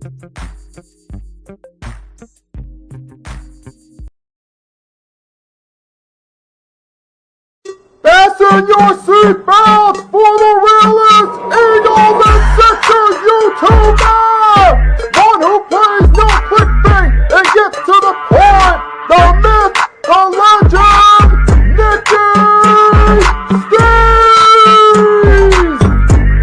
Fasten your seatbelts for the realest Eagles and Sixers YouTuber! One who plays no clickbait and gets to the point! The myth, the legend, Nicky Stees!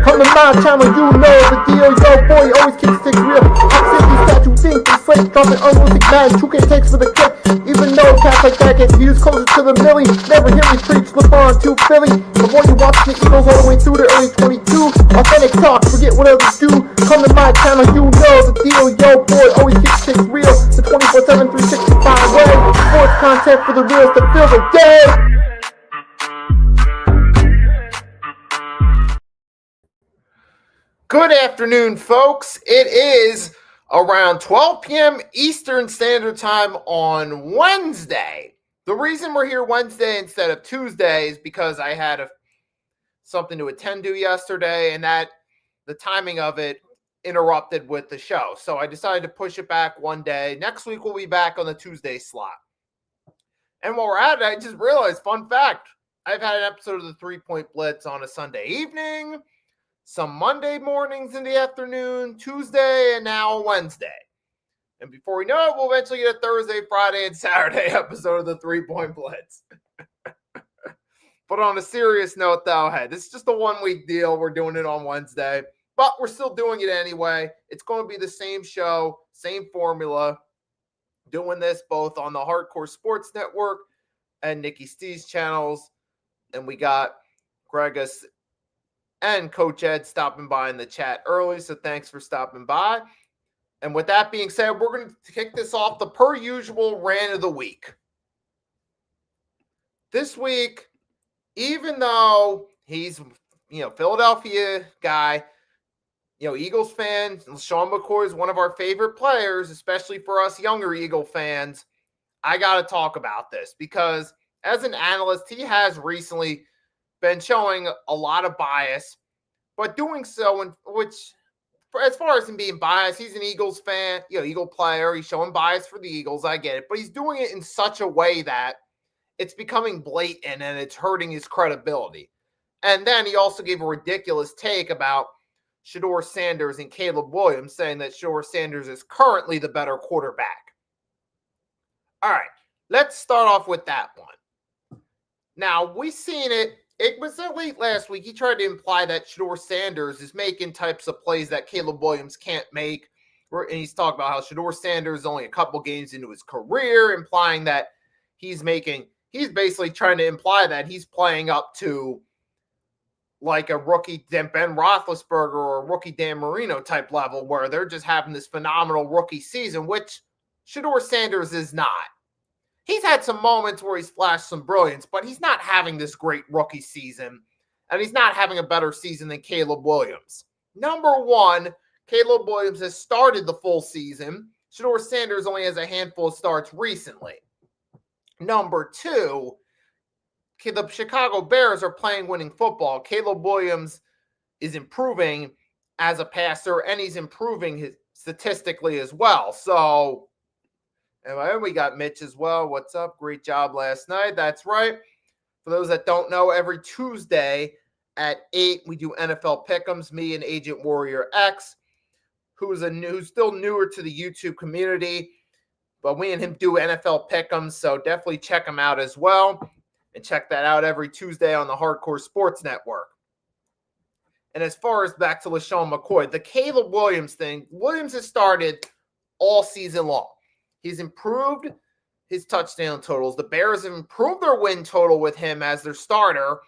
Come to my channel, you know the deal. Yo, boy, always keeps things real. I'm simply statue, think it's fake, dropping unrealistic magic. 2K takes for the kick. Even though cats like that get views closer to the millie, never hear me preach, slip on to Philly. Before you watch the Eagles all the way through the early 22, authentic talk, forget what others do. Come to my channel, you know the deal. Yo, boy, always keeps things real. The 24/7, 365 way. Sports content for the reals that fill the day. Good afternoon, folks. It is around 12 p.m. Eastern Standard Time on Wednesday. The reason we're here Wednesday instead of Tuesday is because I had something to attend to yesterday, and that the timing of it interrupted with the show. So I decided to push it back one day. Next week we'll be back on the Tuesday slot. And while we're at it, I just realized, fun fact, I've had an episode of the 3-Point Blitz on a Sunday evening, some Monday mornings in the afternoon, Tuesday, and now Wednesday. And before we know it, we'll eventually get a Thursday, Friday, and Saturday episode of the 3-Point Blitz. But on a serious note, though, hey, this is just a one-week deal. We're doing it on Wednesday, but we're still doing it anyway. It's going to be the same show, same formula, doing this both on the Hardcore Sports Network and Nicky Stees channels. And we got Gregus and Coach Ed stopping by in the chat early, so thanks for stopping by. And with that being said, we're going to kick this off the per usual rant of the week. This week, even though he's, Philadelphia guy, Eagles fan, Sean McCoy is one of our favorite players, especially for us younger Eagle fans, I got to talk about this because as an analyst, he has recently been showing a lot of bias, but doing so, as far as him being biased, he's an Eagles fan, Eagle player. He's showing bias for the Eagles. I get it, but he's doing it in such a way that it's becoming blatant and it's hurting his credibility. And then he also gave a ridiculous take about Shedeur Sanders and Caleb Williams, saying that Shedeur Sanders is currently the better quarterback. All right, let's start off with that one. Now, we've seen it. It was late last week. He tried to imply that Shedeur Sanders is making types of plays that Caleb Williams can't make. And he's talking about how Shedeur Sanders is only a couple games into his career, implying that he's basically trying to imply that he's playing up to like a rookie Ben Roethlisberger or a rookie Dan Marino type level where they're just having this phenomenal rookie season, which Shedeur Sanders is not. He's had some moments where he's flashed some brilliance, but he's not having this great rookie season, and he's not having a better season than Caleb Williams. Number one, Caleb Williams has started the full season. Shedeur Sanders only has a handful of starts recently. Number two, the Chicago Bears are playing winning football. Caleb Williams is improving as a passer, and he's improving statistically as well. So, and we got Mitch as well. What's up? Great job last night. That's right. For those that don't know, every Tuesday at 8, we do NFL Pick'ems, me and Agent Warrior X, who's still newer to the YouTube community. But we and him do NFL Pick'ems, so definitely check him out as well. And check that out every Tuesday on the Hardcore Sports Network. And as far as back to LaShawn McCoy, the Caleb Williams thing, Williams has started all season long. He's improved his touchdown totals. The Bears have improved their win total with him as their starter,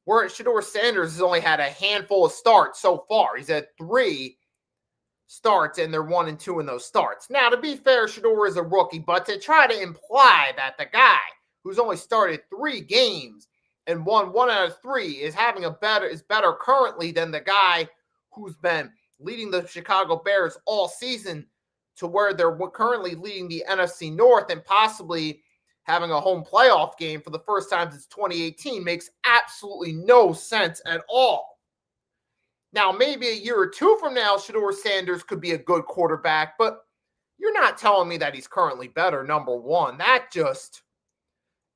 where Shedeur Sanders has only had a handful of starts so far. He's had 3 starts, and they're 1-2 in those starts. Now, to be fair, Shedeur is a rookie, but to try to imply that the guy who's only started 3 games and won 1 out of 3 is better currently than the guy who's been leading the Chicago Bears all season to where they're currently leading the NFC North and possibly having a home playoff game for the first time since 2018 makes absolutely no sense at all. Now, maybe a year or two from now, Shedeur Sanders could be a good quarterback, but you're not telling me that he's currently better, number one. That just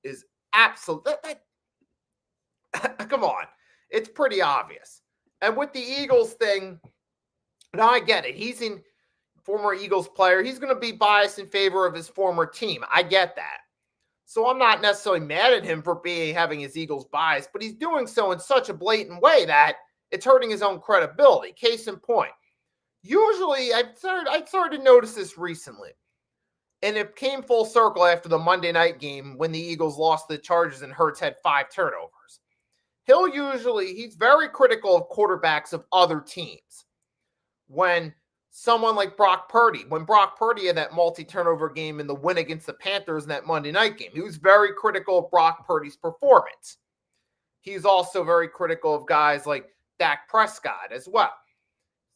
is absolute. Come on. It's pretty obvious. And with the Eagles thing, now I get it. He's a former Eagles player. He's going to be biased in favor of his former team. I get that. So I'm not necessarily mad at him for having his Eagles bias, but he's doing so in such a blatant way that it's hurting his own credibility. Case in point. Usually, I started to notice this recently. And it came full circle after the Monday night game when the Eagles lost to the Chargers and Hurts had 5 turnovers. He's very critical of quarterbacks of other teams. When someone like Brock Purdy had that multi-turnover game in the win against the Panthers in that Monday night game, he was very critical of Brock Purdy's performance. He's also very critical of guys like Dak Prescott as well.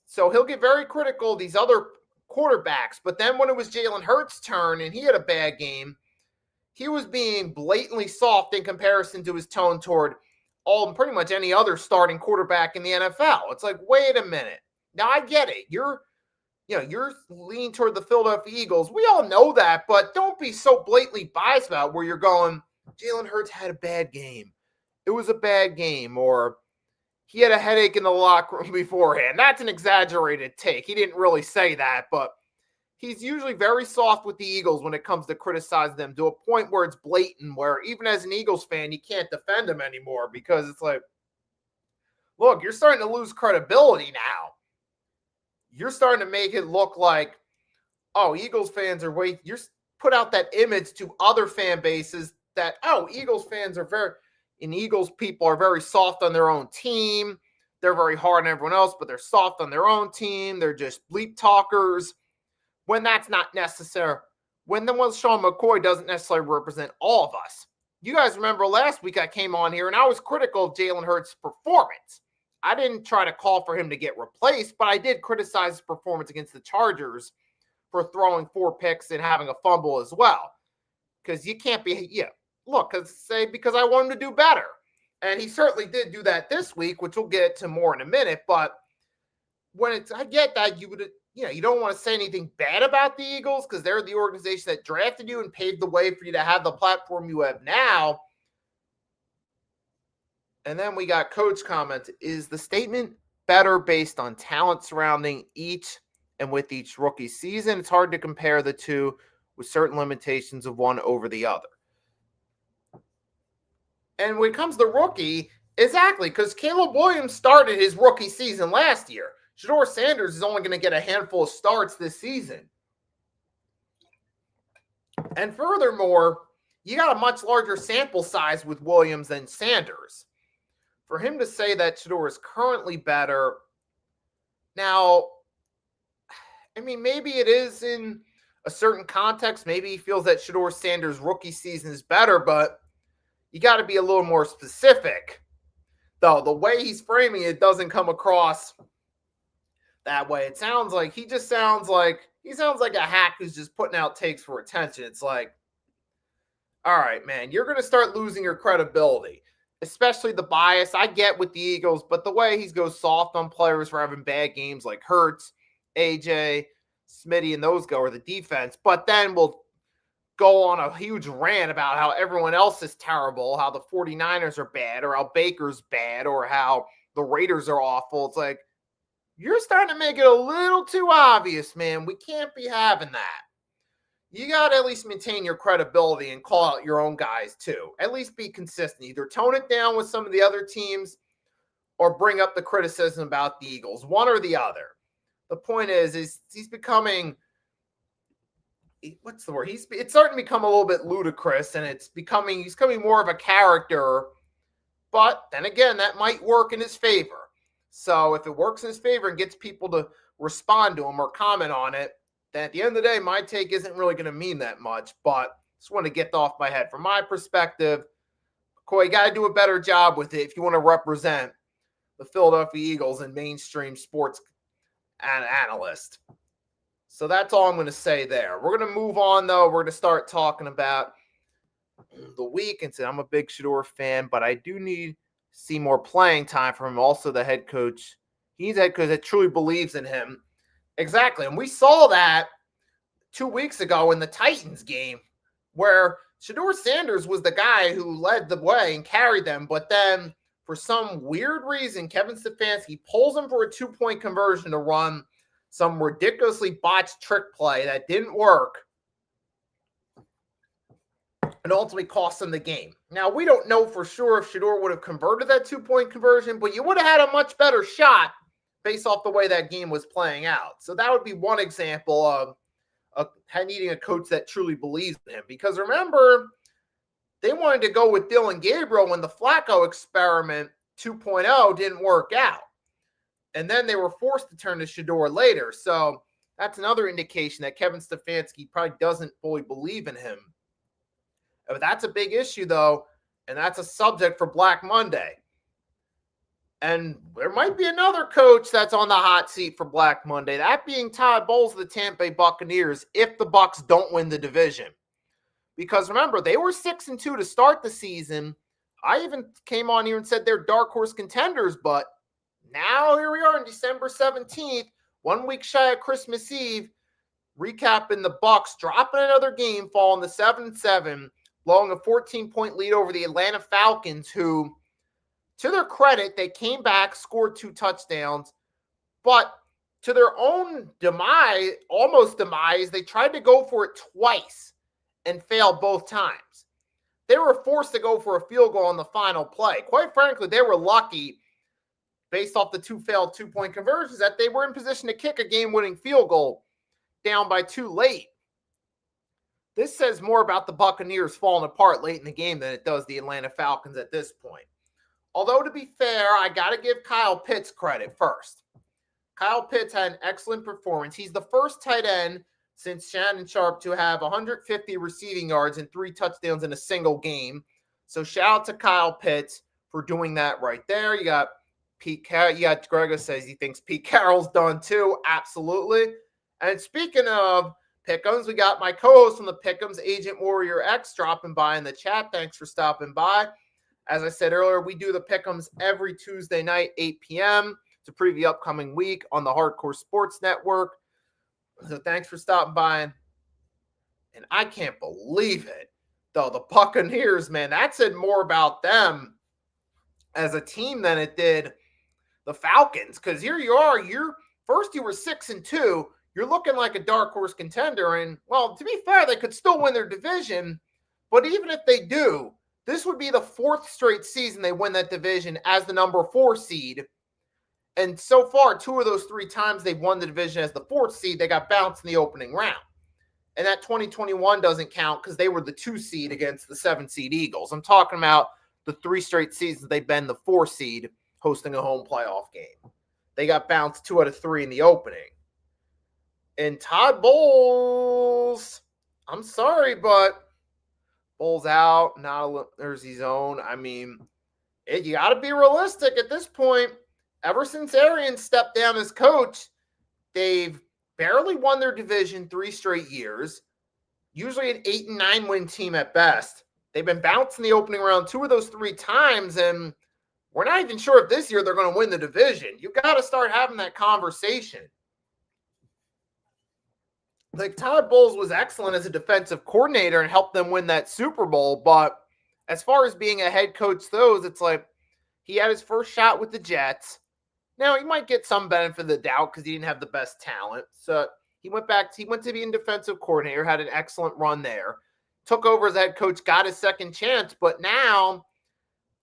So he'll get very critical of these other quarterbacks. But then when it was Jalen Hurts' turn and he had a bad game, he was being blatantly soft in comparison to his tone toward pretty much any other starting quarterback in the NFL. It's like, wait a minute. Now I get it. You're leaning toward the Philadelphia Eagles. We all know that, but don't be so blatantly biased about it where you're going, Jalen Hurts had a bad game. It was a bad game, or he had a headache in the locker room beforehand. That's an exaggerated take. He didn't really say that, but he's usually very soft with the Eagles when it comes to criticize them to a point where it's blatant, where even as an Eagles fan, you can't defend them anymore because it's like, look, you're starting to lose credibility now. You're starting to make it look like, oh, Eagles fans are you're put out that image to other fan bases that, oh, Eagles fans are Eagles people are very soft on their own team. They're very hard on everyone else, but they're soft on their own team. They're just bleep talkers. When that's not necessary. When Sean McCoy doesn't necessarily represent all of us. You guys remember last week I came on here and I was critical of Jalen Hurts' performance. I didn't try to call for him to get replaced, but I did criticize his performance against the Chargers for throwing 4 picks and having a fumble as well. Because you can't be, because I want him to do better. And he certainly did do that this week, which we'll get to more in a minute. But I get that you don't want to say anything bad about the Eagles because they're the organization that drafted you and paved the way for you to have the platform you have now. And then we got Coach comments. Is the statement better based on talent surrounding each and with each rookie season? It's hard to compare the two with certain limitations of one over the other. And when it comes to rookie, exactly, because Caleb Williams started his rookie season last year. Shedeur Sanders is only going to get a handful of starts this season. And furthermore, you got a much larger sample size with Williams than Sanders. For him to say that Shedeur is currently better, now, I mean, maybe it is in a certain context. Maybe he feels that Shedeur Sanders' rookie season is better, but you got to be a little more specific. Though the way he's framing it doesn't come across that way. It sounds like he sounds like a hack who's just putting out takes for attention. It's like, all right, man, you're going to start losing your credibility, especially the bias I get with the Eagles, but the way he goes soft on players for having bad games like Hurts, AJ, Smitty, and those go, or the defense, but then we'll go on a huge rant about how everyone else is terrible, how the 49ers are bad, or how Baker's bad, or how the Raiders are awful. It's like, you're starting to make it a little too obvious, man. We can't be having that. You got to at least maintain your credibility and call out your own guys too. At least be consistent. Either tone it down with some of the other teams or bring up the criticism about the Eagles. One or the other. The point is he's becoming, what's the word? It's starting to become a little bit ludicrous, and he's becoming more of a character. But then again, that might work in his favor. So if it works in his favor and gets people to respond to him or comment on it, then at the end of the day, my take isn't really going to mean that much. But just want to get off my head. From my perspective, Coy, you got to do a better job with it if you want to represent the Philadelphia Eagles and mainstream sports analyst. So that's all I'm going to say there. We're going to move on, though. We're going to start talking about the week. And say I'm a big Shedeur fan, but I do need see more playing time from him. Also, the head coach He's head coach that truly believes in him. Exactly. And we saw that 2 weeks ago in the Titans game where Shedeur Sanders was the guy who led the way and carried them. But then for some weird reason, Kevin Stefanski pulls him for a 2-point conversion to run some ridiculously botched trick play that didn't work and ultimately cost them the game. Now, we don't know for sure if Shedeur would have converted that 2-point conversion, but you would have had a much better shot based off the way that game was playing out. So that would be one example of needing a coach that truly believes in him. Because remember, they wanted to go with Dillon Gabriel when the Flacco experiment 2.0 didn't work out. And then they were forced to turn to Shedeur later. So that's another indication that Kevin Stefanski probably doesn't fully believe in him. But that's a big issue, though, and that's a subject for Black Monday. And there might be another coach that's on the hot seat for Black Monday, that being Todd Bowles of the Tampa Bay Buccaneers, if the Bucs don't win the division. Because remember, they were 6-2 to start the season. I even came on here and said they're dark horse contenders, but now here we are on December 17th, 1 week shy of Christmas Eve, recapping the Bucs dropping another game, falling to 7-7, blowing a 14-point lead over the Atlanta Falcons, who, to their credit, they came back, scored 2 touchdowns, but to their own demise, almost demise, they tried to go for it twice and failed both times. They were forced to go for a field goal on the final play. Quite frankly, they were lucky, based off the 2 failed 2-point conversions, that they were in position to kick a game-winning field goal down by 2 late. This says more about the Buccaneers falling apart late in the game than it does the Atlanta Falcons at this point. Although, to be fair, I got to give Kyle Pitts credit first. Kyle Pitts had an excellent performance. He's the first tight end since Shannon Sharp to have 150 receiving yards and 3 touchdowns in a single game. So shout out to Kyle Pitts for doing that right there. You got Pete Carroll. You got Gregor says he thinks Pete Carroll's done too. Absolutely. And speaking of Pick'ems, we got my co-host from the Pick'ems, Agent Warrior X, dropping by in the chat. Thanks for stopping by. As I said earlier, we do the Pick'ems every Tuesday night, 8 p.m. to preview the upcoming week on the Hardcore Sports Network. So thanks for stopping by. And I can't believe it, though. The Buccaneers, man, that said more about them as a team than it did the Falcons. Because here you are, you were 6-2. You're looking like a dark horse contender. And, well, to be fair, they could still win their division. But even if they do, this would be the 4th straight season they win that division as the number 4 seed. And so far, 2 of those 3 times they've won the division as the 4th seed, they got bounced in the opening round. And that 2021 doesn't count because they were the 2 seed against the 7 seed Eagles. I'm talking about the 3 straight seasons they've been the 4 seed hosting a home playoff game. They got bounced 2 out of 3 in the opening. And Todd Bowles, I'm sorry, but Bowles out, not there's his own. I mean, you got to be realistic at this point. Ever since Arians stepped down as coach, they've barely won their division 3 straight years, usually an 8-9 win team at best. They've been bounced in the opening round 2 of those 3 times, and we're not even sure if this year they're going to win the division. You got to start having that conversation. Like, Todd Bowles was excellent as a defensive coordinator and helped them win that Super Bowl, but as far as being a head coach goes, it's like he had his first shot with the Jets. Now, he might get some benefit of the doubt because he didn't have the best talent. So he went to being defensive coordinator, had an excellent run there, took over as head coach, got his second chance, but now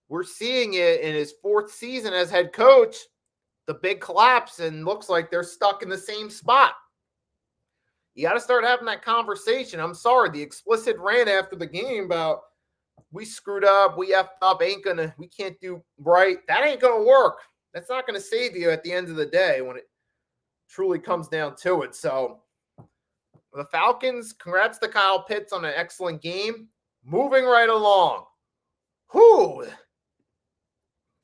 we're seeing it in his 4th season as head coach, the big collapse, and looks like they're stuck in the same spot. You got to start having that conversation. I'm sorry, the explicit rant after the game about we screwed up, we effed up, we can't do right. That ain't going to work. That's not going to save you at the end of the day when it truly comes down to it. So the Falcons, congrats to Kyle Pitts on an excellent game. Moving right along.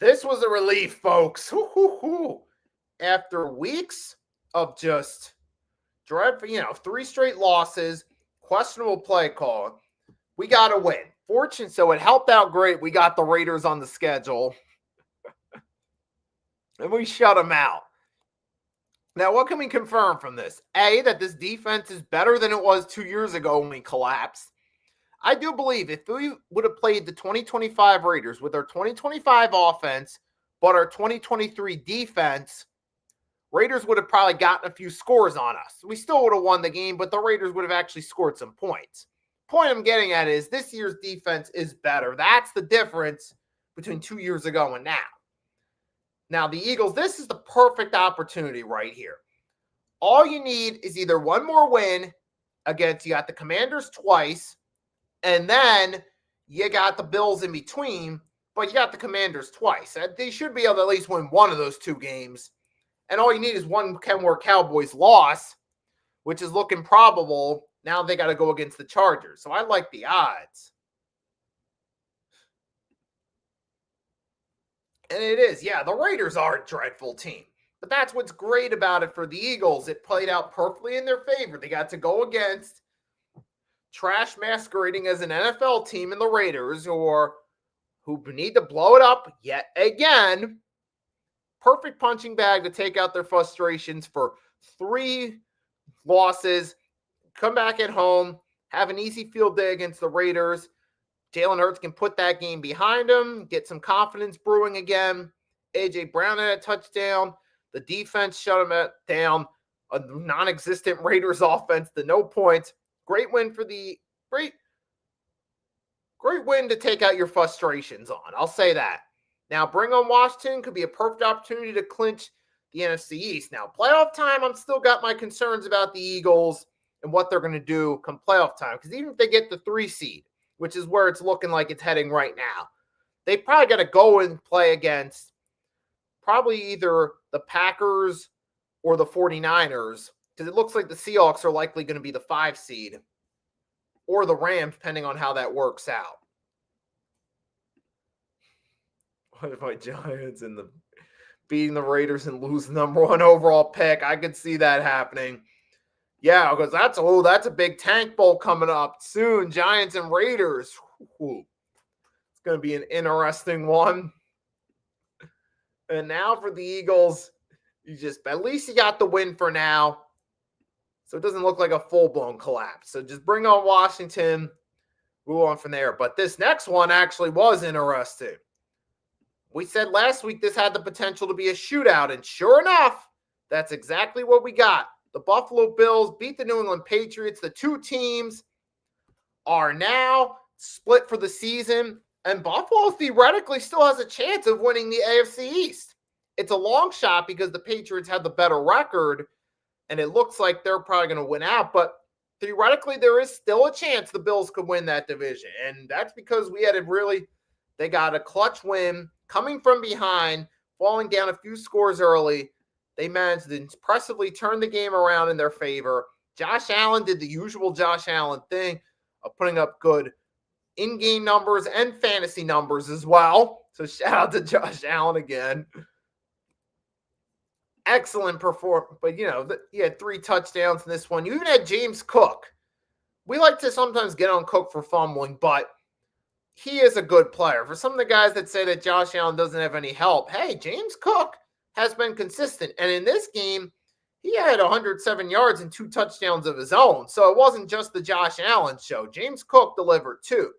This was a relief, folks. After weeks of just dreadful, 3 straight losses, questionable play call, we got a win. So it helped out great. We got the Raiders on the schedule. And we shut them out. Now, what can we confirm from this? A, that this defense is better than it was 2 years ago when we collapsed. I do believe if we would have played the 2025 Raiders with our 2025 offense, but our 2023 defense, Raiders would have probably gotten a few scores on us. We still would have won the game, but the Raiders would have actually scored some points. Point I'm getting at is this year's defense is better. That's the difference between 2 years ago and now. Now, the Eagles, this is the perfect opportunity right here. All you need is either one more win against, you got the Commanders twice, and then you got the Bills in between, but you got the Commanders twice. They should be able to at least win one of those two games. And all you need is one Kenmore Cowboys loss, which is looking probable. Now they got to go against the Chargers. So I like the odds. And it is, yeah, the Raiders are a dreadful team. But that's what's great about it for the Eagles. It played out perfectly in their favor. They got to go against trash masquerading as an NFL team in the Raiders, or who need to blow it up yet again. Perfect punching bag to take out their frustrations for 3 losses, come back at home, have an easy field day against the Raiders. Jalen Hurts can put that game behind him, get some confidence brewing again. A.J. Brown had a touchdown. The defense shut him down. A non-existent Raiders offense to no points. Great win for the great win to take out your frustrations on. I'll say that. Now, bring on Washington could be a perfect opportunity to clinch the NFC East. Now, playoff time, I'm still got my concerns about the Eagles and what they're going to do come playoff time. Because even if they get the 3 seed, which is where it's looking like it's heading right now, they probably got to go and play against probably either the Packers or the 49ers. Because it looks like the Seahawks are likely going to be the 5 seed. Or the Rams, depending on how that works out. What if my Giants and the beating the Raiders and losing number 1 overall pick? I could see that happening. Yeah, because that's a big tank bowl coming up soon. Giants and Raiders. Ooh, it's going to be an interesting one. And now for the Eagles, at least you got the win for now. So it doesn't look like a full-blown collapse. So just bring on Washington, move on from there. But this next one actually was interesting. We said last week this had the potential to be a shootout, and sure enough, that's exactly what we got. The Buffalo Bills beat the New England Patriots. The 2 teams are now split for the season, and Buffalo theoretically still has a chance of winning the AFC East. It's a long shot because the Patriots have the better record, and it looks like they're probably going to win out, but theoretically there is still a chance the Bills could win that division, and that's because they got a clutch win coming from behind, falling down a few scores early. They managed to impressively turn the game around in their favor. Josh Allen did the usual Josh Allen thing of putting up good in-game numbers and fantasy numbers as well. So shout out to Josh Allen again. Excellent performance. But, he had 3 touchdowns in this one. You even had James Cook. We like to sometimes get on Cook for fumbling, but he is a good player. For some of the guys that say that Josh Allen doesn't have any help, hey, James Cook has been consistent. And in this game, he had 107 yards and 2 touchdowns of his own. So it wasn't just the Josh Allen show. James Cook delivered too.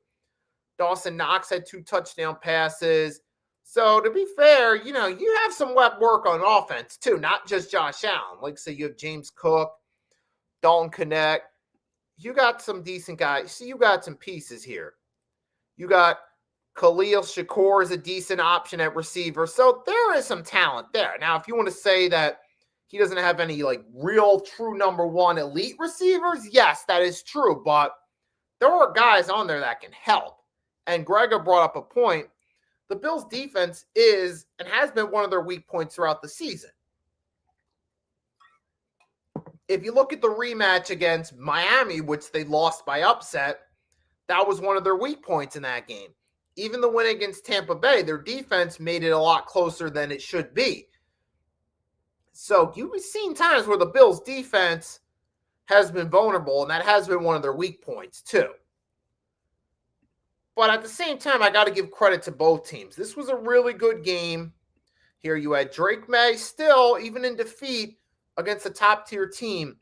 Dawson Knox had 2 touchdown passes. So to be fair, you have some web work on offense too, not just Josh Allen. Like, say you have James Cook, Dalton Knecht. You got some decent guys. See, you got some pieces here. You got Khalil Shakur is a decent option at receiver. So there is some talent there. Now, if you want to say that he doesn't have any real true number 1 elite receivers, yes, that is true. But there are guys on there that can help. And Gregor brought up a point. The Bills' defense is and has been one of their weak points throughout the season. If you look at the rematch against Miami, which they lost by upset, that was one of their weak points in that game. Even the win against Tampa Bay, their defense made it a lot closer than it should be. So you've seen times where the Bills' defense has been vulnerable, and that has been one of their weak points too. But at the same time, I got to give credit to both teams. This was a really good game. Here you had Drake May still, even in defeat, against a top-tier team.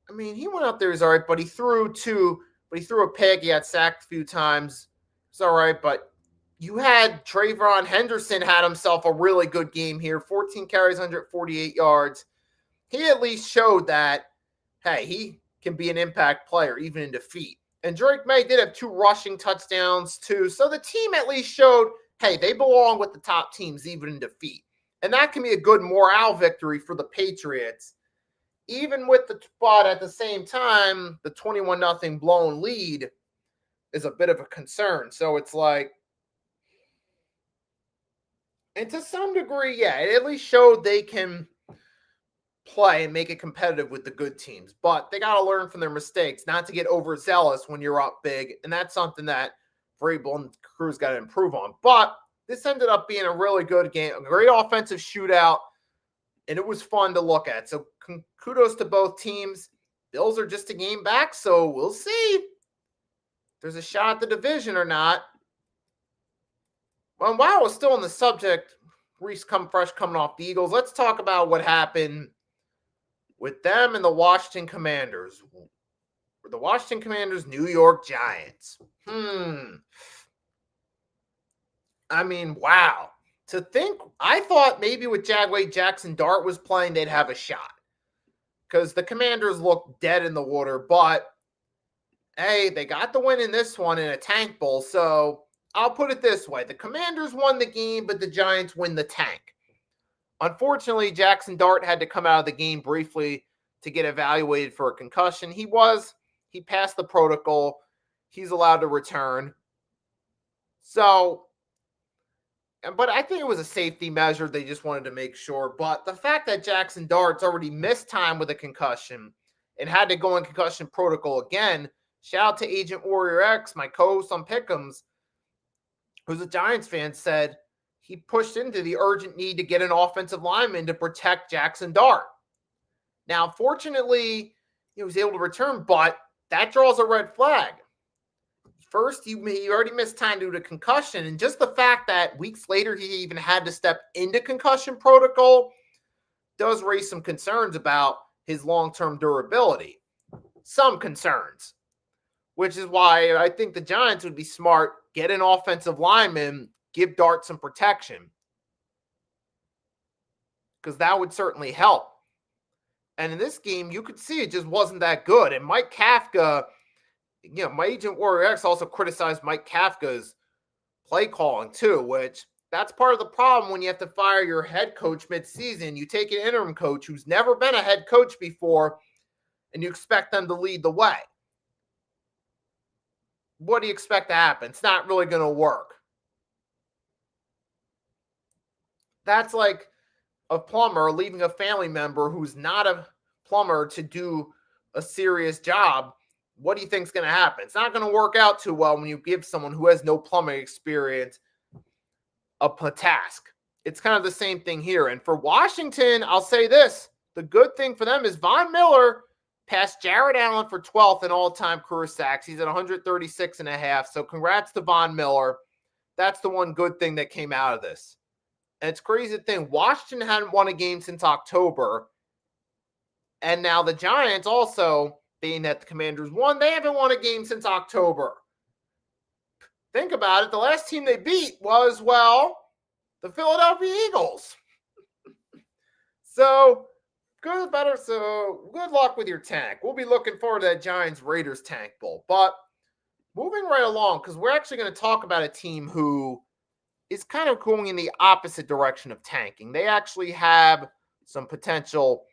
I mean, he went out there, he's all right, but he threw a pick. He got sacked a few times. It's all right, but you had Trayvon Henderson had himself a really good game here. 14 carries, 148 yards. He at least showed that, hey, he can be an impact player even in defeat. And Drake May did have 2 rushing touchdowns too. So the team at least showed, hey, they belong with the top teams even in defeat. And that can be a good morale victory for the Patriots. Even with the spot at the same time, the 21-0 blown lead is a bit of a concern. So it's like, and to some degree, yeah, it at least showed they can play and make it competitive with the good teams. But they got to learn from their mistakes, not to get overzealous when you're up big. And that's something that Vrabel and Cruz got to improve on. But this ended up being a really good game, a great offensive shootout, and it was fun to look at. So kudos to both teams. Bills are just a game back, so we'll see if there's a shot at the division or not. Well, while we're still on the subject, Reese coming off the Eagles, let's talk about what happened with them and the Washington Commanders. The Washington Commanders, New York Giants. I mean, wow. To think, I thought maybe with Jackson Dart was playing, they'd have a shot. Because the Commanders look dead in the water. But, hey, they got the win in this one in a tank bowl. So, I'll put it this way. The Commanders won the game, but the Giants win the tank. Unfortunately, Jackson Dart had to come out of the game briefly to get evaluated for a concussion. He passed the protocol. He's allowed to return. So, but I think it was a safety measure. They just wanted to make sure. But the fact that Jackson Dart's already missed time with a concussion and had to go in concussion protocol again, shout out to Agent Warrior X, my co-host on Pick'ems, who's a Giants fan, said he pushed into the urgent need to get an offensive lineman to protect Jackson Dart. Now, fortunately, he was able to return, but that draws a red flag. First, he already missed time due to concussion, and just the fact that weeks later he even had to step into concussion protocol does raise some concerns about his long-term durability. Some concerns, which is why I think the Giants would be smart, get an offensive lineman, give Dart some protection, because that would certainly help. And in this game, you could see it just wasn't that good. And Mike Kafka, my Agent Warrior X also criticized Mike Kafka's play calling too, which that's part of the problem when you have to fire your head coach mid-season. You take an interim coach who's never been a head coach before, and you expect them to lead the way. What do you expect to happen? It's not really going to work. That's like a plumber leaving a family member who's not a plumber to do a serious job. What do you think is going to happen? It's not going to work out too well when you give someone who has no plumbing experience a task. It's kind of the same thing here. And for Washington, I'll say this. The good thing for them is Von Miller passed Jared Allen for 12th in all-time career sacks. He's at 136.5. So congrats to Von Miller. That's the one good thing that came out of this. And it's crazy to think Washington hadn't won a game since October. And now the Giants also, being that the Commanders won, they haven't won a game since October. Think about it. The last team they beat was, the Philadelphia Eagles. So good luck with your tank. We'll be looking forward to that Giants-Raiders tank bowl. But moving right along, because we're actually going to talk about a team who is kind of going in the opposite direction of tanking. They actually have some potential.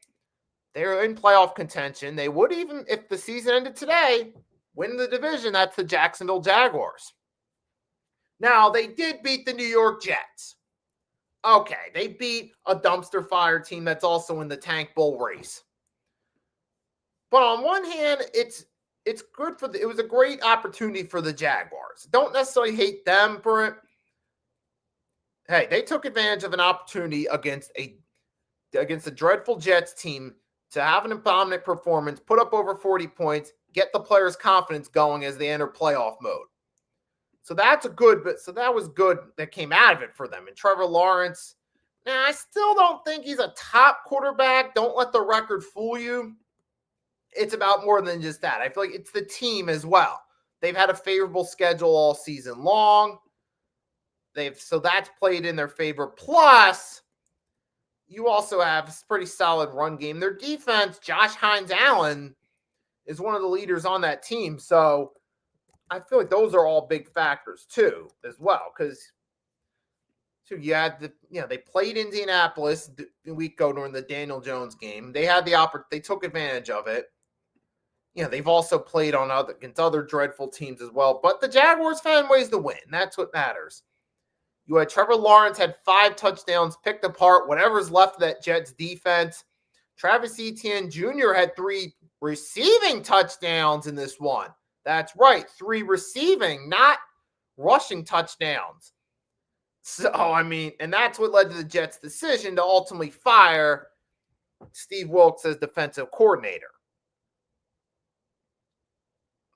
They're in playoff contention. They would, even if the season ended today, win the division. That's the Jacksonville Jaguars. Now, they did beat the New York Jets. Okay, they beat a dumpster fire team that's also in the tank bowl race. But on one hand, it's good it was a great opportunity for the Jaguars. Don't necessarily hate them for it. Hey, they took advantage of an opportunity against a dreadful Jets team to have an dominant performance, put up over 40 points, get the players' confidence going as they enter playoff mode. So that was good that came out of it for them. And Trevor Lawrence Now, I still don't think he's a top quarterback. Don't let the record fool you. It's about more than just that. I feel like it's the team as well. They've had a favorable schedule all season long. So that's played in their favor. Plus, you also have a pretty solid run game. Their defense, Josh Hines-Allen, is one of the leaders on that team. So I feel like those are all big factors too, as well. Because you had they played Indianapolis a week ago during the Daniel Jones game. They had the they took advantage of it. They've also played against other dreadful teams as well. But the Jaguars found ways to win. That's what matters. You had Trevor Lawrence had 5 touchdowns picked apart whatever's left of that Jets defense. Travis Etienne Jr. had 3 receiving touchdowns in this one. That's right, 3 receiving, not rushing touchdowns. So, and that's what led to the Jets' decision to ultimately fire Steve Wilks as defensive coordinator.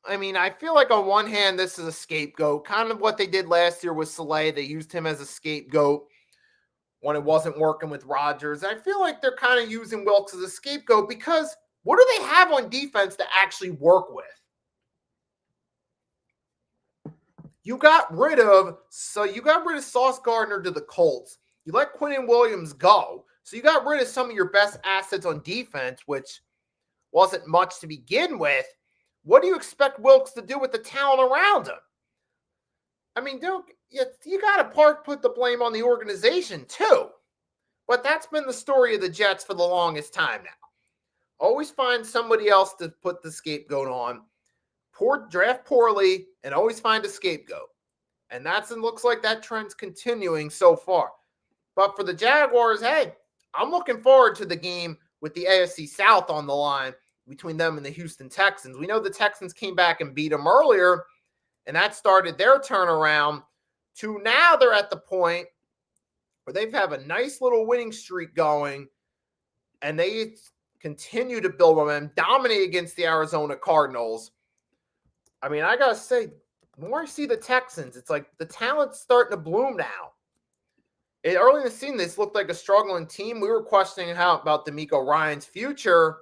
I feel like on one hand, this is a scapegoat. Kind of what they did last year with Saleh. They used him as a scapegoat when it wasn't working with Rodgers. I feel like they're kind of using Wilks as a scapegoat because what do they have on defense to actually work with? You got rid of Sauce Gardner to the Colts. You let Quinnen Williams go. So you got rid of some of your best assets on defense, which wasn't much to begin with. What do you expect Wilks to do with the talent around him? You got to put the blame on the organization too. But that's been the story of the Jets for the longest time now. Always find somebody else to put the scapegoat on. Draft poorly and always find a scapegoat. And looks like that trend's continuing so far. But for the Jaguars, hey, I'm looking forward to the game with the AFC South on the line between them and the Houston Texans. We know the Texans came back and beat them earlier, and that started their turnaround to now they're at the point where they've have a nice little winning streak going, and they continue to build momentum, dominate against the Arizona Cardinals. I got to say, the more I see the Texans, it's like the talent's starting to bloom now. Early in the season, this looked like a struggling team. We were questioning about D'Amico Ryan's future.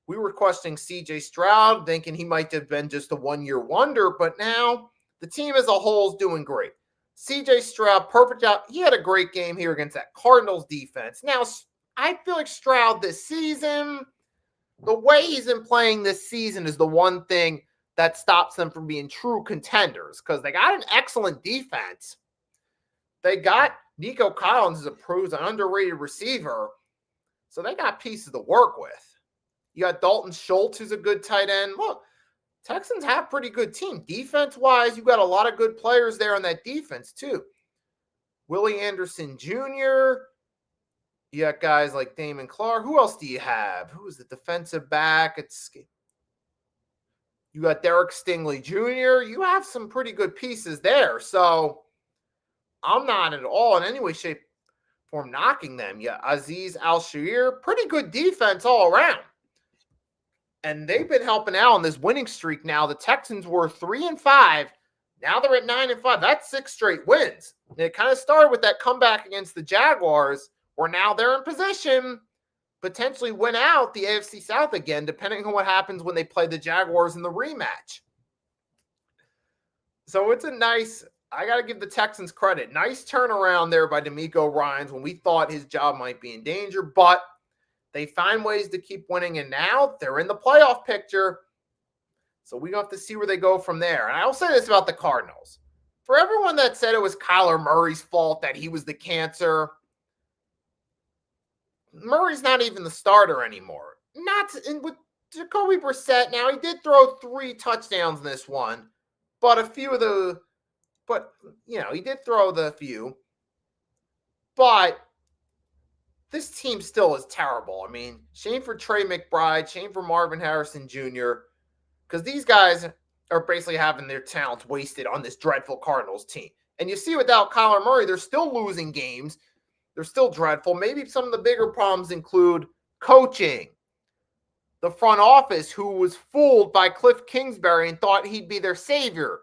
We were questioning C.J. Stroud, thinking he might have been just a one-year wonder, but now the team as a whole is doing great. C.J. Stroud, perfect job. He had a great game here against that Cardinals defense. Now, I feel like Stroud this season, the way he's been playing this season is the one thing that stops them from being true contenders because they got an excellent defense. They got Nico Collins as an underrated receiver, so they got pieces to work with. You got Dalton Schultz, who's a good tight end. Look, Texans have a pretty good team. Defense-wise, you got a lot of good players there on that defense, too. Willie Anderson Jr., you got guys like Damon Clark. Who else do you have? Who's the defensive back? You got Derek Stingley Jr. You have some pretty good pieces there. So I'm not at all in any way, shape, or form knocking them. Yeah, Aziz Al-Shaair, pretty good defense all around. And they've been helping out on this winning streak now. The Texans were 3-5. Now they're at 9-5. That's 6 straight wins. And it kind of started with that comeback against the Jaguars, where now they're in position potentially win out the AFC South again, depending on what happens when they play the Jaguars in the rematch. So it's I got to give the Texans credit. Nice turnaround there by D'Amico Ryans when we thought his job might be in danger, but they find ways to keep winning, and now they're in the playoff picture. So we have to see where they go from there. And I will say this about the Cardinals. For everyone that said it was Kyler Murray's fault that he was the cancer, Murray's not even the starter anymore. With Jacoby Brissett now, he did throw 3 touchdowns in this one, but he did throw the few. But this team still is terrible. Shame for Trey McBride, shame for Marvin Harrison Jr., because these guys are basically having their talents wasted on this dreadful Cardinals team. And you see without Kyler Murray, they're still losing games. They're still dreadful. Maybe some of the bigger problems include coaching, the front office who was fooled by Cliff Kingsbury and thought he'd be their savior.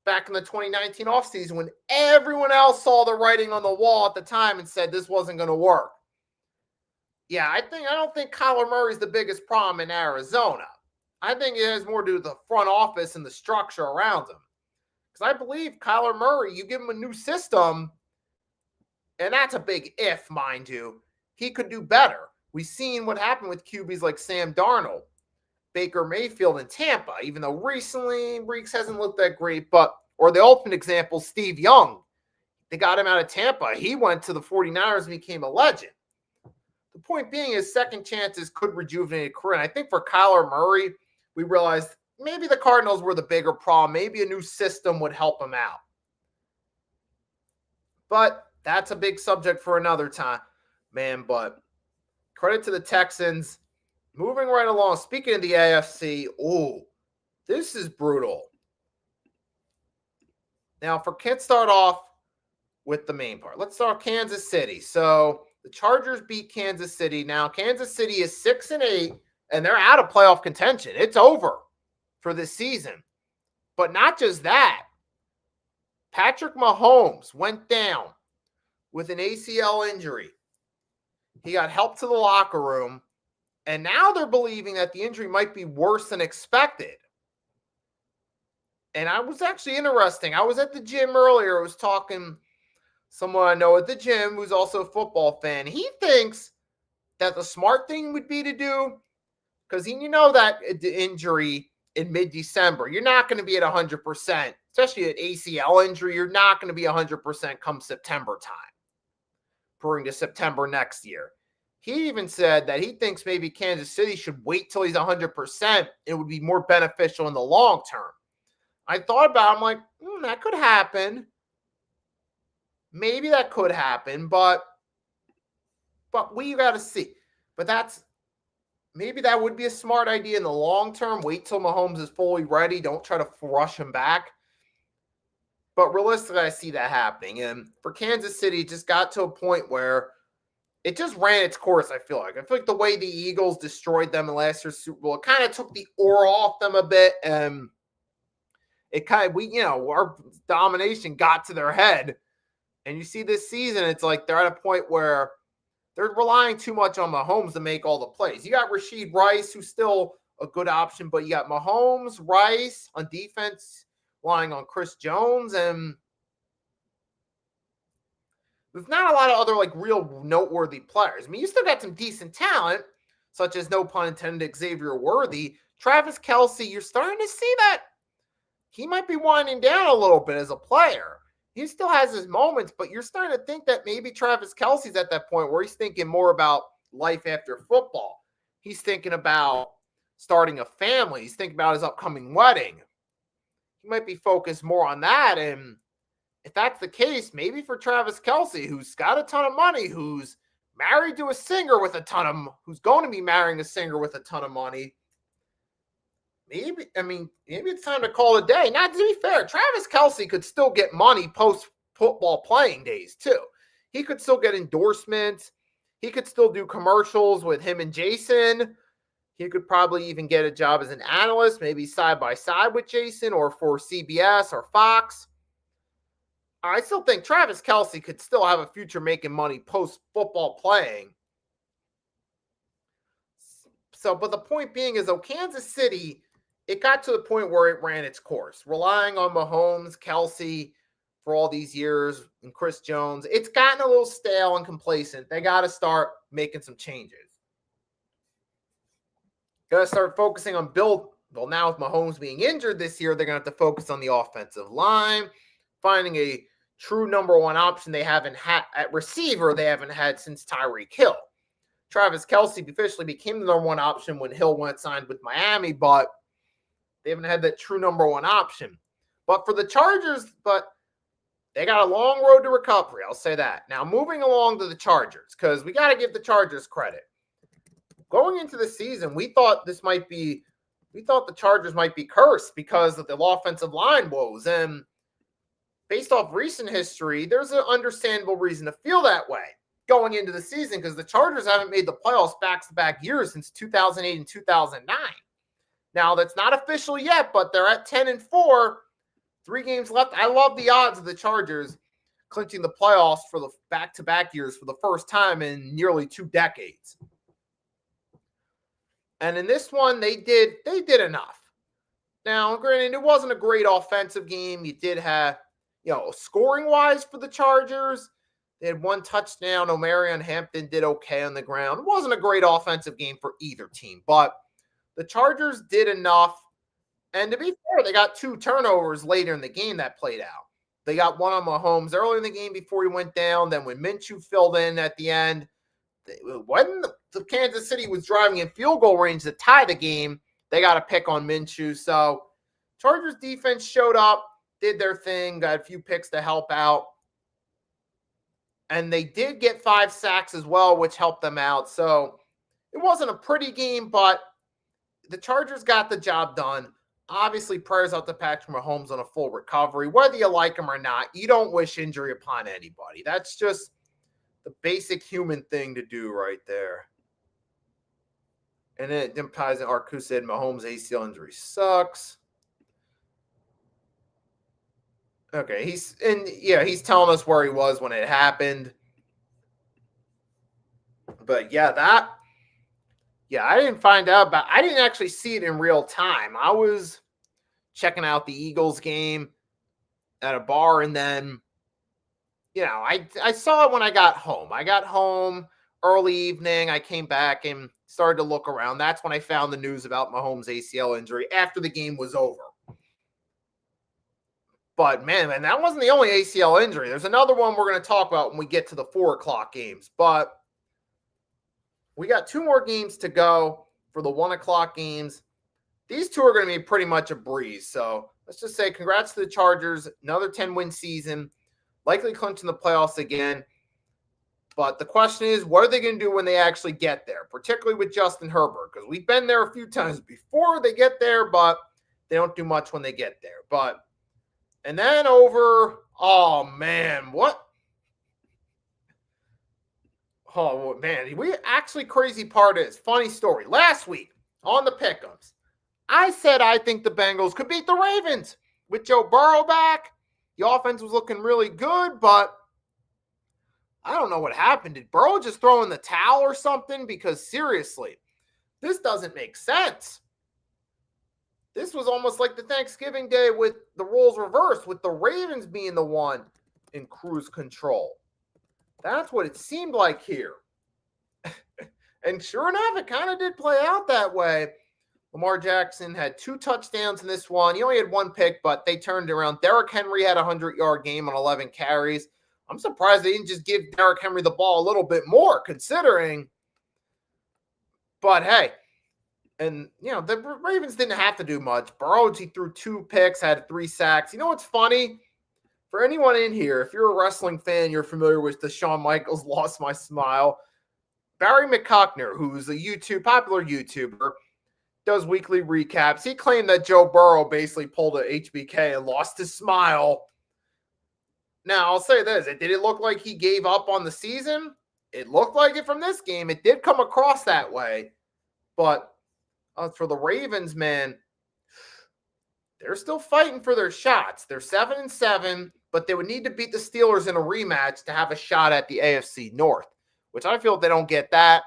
back in the 2019 offseason when everyone else saw the writing on the wall at the time and said this wasn't going to work. Yeah, I don't think Kyler Murray's the biggest problem in Arizona. I think it has more to do with the front office and the structure around him. Because I believe Kyler Murray, you give him a new system, and that's a big if, mind you, he could do better. We've seen what happened with QBs like Sam Darnold, Baker Mayfield in Tampa, even though recently Reeks hasn't looked that great, or the ultimate example, Steve Young. They got him out of Tampa. He went to the 49ers and became a legend. The point being is second chances could rejuvenate a career. And I think for Kyler Murray, we realized maybe the Cardinals were the bigger problem. Maybe a new system would help him out. But that's a big subject for another time, man. But credit to the Texans. Moving right along, speaking of the AFC, this is brutal. Now, let's start off with the main part. Let's start Kansas City. So the Chargers beat Kansas City. Now, Kansas City is 6-8, and they're out of playoff contention. It's over for this season. But not just that. Patrick Mahomes went down with an ACL injury. He got help to the locker room. And now they're believing that the injury might be worse than expected. And I was actually interesting. I was at the gym earlier. I was talking someone I know at the gym who's also a football fan. He thinks that the smart thing would be to do, because you know that the injury in mid-December, you're not going to be at 100%, especially an ACL injury. You're not going to be 100% come September time, referring to September next year. He even said that he thinks maybe Kansas City should wait till he's 100%. It would be more beneficial in the long term. I thought about it. I'm like, that could happen. Maybe that could happen, but we got to see. But maybe that would be a smart idea in the long term. Wait till Mahomes is fully ready. Don't try to rush him back. But realistically, I see that happening. And for Kansas City, it just got to a point where it just ran its course, I feel like. I feel like the way the Eagles destroyed them in last year's Super Bowl, it kind of took the aura off them a bit. And it kind of, our domination got to their head. And you see this season, it's like they're at a point where they're relying too much on Mahomes to make all the plays. You got Rashid Rice, who's still a good option, but you got Mahomes, Rice on defense, relying on Chris Jones, and there's not a lot of other real noteworthy players. I mean, you still got some decent talent, such as, no pun intended, Xavier Worthy. Travis Kelce, you're starting to see that he might be winding down a little bit as a player. He still has his moments, but you're starting to think that maybe Travis Kelce's at that point where he's thinking more about life after football. He's thinking about starting a family. He's thinking about his upcoming wedding. He might be focused more on that. And if that's the case, maybe for Travis Kelce, who's got a ton of money, who's married to a singer with who's going to be marrying a singer with a ton of money, maybe it's time to call it a day. Now, to be fair, Travis Kelce could still get money post-football playing days, too. He could still get endorsements. He could still do commercials with him and Jason. He could probably even get a job as an analyst, maybe side by side with Jason or for CBS or Fox. I still think Travis Kelce could still have a future making money post-football playing. But the point being is, though, Kansas City, it got to the point where it ran its course, relying on Mahomes, Kelce for all these years, and Chris Jones. It's gotten a little stale and complacent. They got to start making some changes. Got to start focusing on build. Well, now with Mahomes being injured this year, they're going to have to focus on the offensive line, finding a true number one option they haven't had at receiver. They haven't had since Tyreek Hill. Travis Kelce officially became the number one option when Hill went signed with Miami, but they haven't had that true number one option. But for the Chargers, they got a long road to recovery. I'll say that. Now, moving along to the Chargers, because we got to give the Chargers credit. Going into the season, we thought the Chargers might be cursed because of the offensive line woes. And based off recent history, there's an understandable reason to feel that way going into the season, because the Chargers haven't made the playoffs back-to-back years since 2008 and 2009. Now, that's not official yet, but they're at 10-4. 3 games left. I love the odds of the Chargers clinching the playoffs for the back-to-back years for the first time in nearly 2 decades. And in this one, they did enough. Now, granted, it wasn't a great offensive game. You did have, scoring-wise for the Chargers, they had 1 touchdown. Omarion Hampton did okay on the ground. It wasn't a great offensive game for either team, but the Chargers did enough. And to be fair, they got 2 turnovers later in the game that played out. They got one on Mahomes early in the game before he went down. Then when Minshew filled in at the end, when the Kansas City was driving in field goal range to tie the game, they got a pick on Minshew. So Chargers defense showed up, did their thing, got a few picks to help out. And they did get 5 sacks as well, which helped them out. So it wasn't a pretty game, but the Chargers got the job done. Obviously, prayers out to Patrick Mahomes on a full recovery. Whether you like him or not, you don't wish injury upon anybody. That's just the basic human thing to do right there. And then Ties and Arku said Mahomes' ACL injury sucks. Okay, he's telling us where he was when it happened. But I didn't find out about. I didn't actually see it in real time. I was checking out the Eagles game at a bar, and then, I saw it when I got home. I got home early evening. I came back and started to look around. That's when I found the news about Mahomes' ACL injury after the game was over. But, man, that wasn't the only ACL injury. There's another one we're going to talk about when we get to the 4 o'clock games. But we got 2 more games to go for the 1 o'clock games. These 2 are going to be pretty much a breeze. So let's just say congrats to the Chargers. Another 10-win season. Likely clinching the playoffs again. But the question is, what are they going to do when they actually get there? Particularly with Justin Herbert. Because we've been there a few times before they get there, but they don't do much when they get there. And then oh, man, what? Oh, man, crazy part is, funny story. Last week on the Pick'ems, I said I think the Bengals could beat the Ravens with Joe Burrow back. The offense was looking really good, but I don't know what happened. Did Burrow just throw in the towel or something? Because seriously, this doesn't make sense. This was almost like the Thanksgiving Day with the roles reversed, with the Ravens being the one in cruise control. That's what it seemed like here. And sure enough, it kind of did play out that way. Lamar Jackson had 2 touchdowns in this one. He only had 1 pick, but they turned it around. Derrick Henry had a 100-yard game on 11 carries. I'm surprised they didn't just give Derrick Henry the ball a little bit more, considering. But hey, and, the Ravens didn't have to do much. Burrow, he threw 2 picks, had 3 sacks. You know what's funny? For anyone in here, if you're a wrestling fan, you're familiar with the Shawn Michaels Lost My Smile. Barry McCuckner, who's a popular YouTuber, does weekly recaps. He claimed that Joe Burrow basically pulled a HBK and lost his smile. Now, I'll say this. Did it look like he gave up on the season? It looked like it from this game. It did come across that way. But for the Ravens, man, they're still fighting for their shots. They're 7-7, but they would need to beat the Steelers in a rematch to have a shot at the AFC North, which I feel if they don't get that,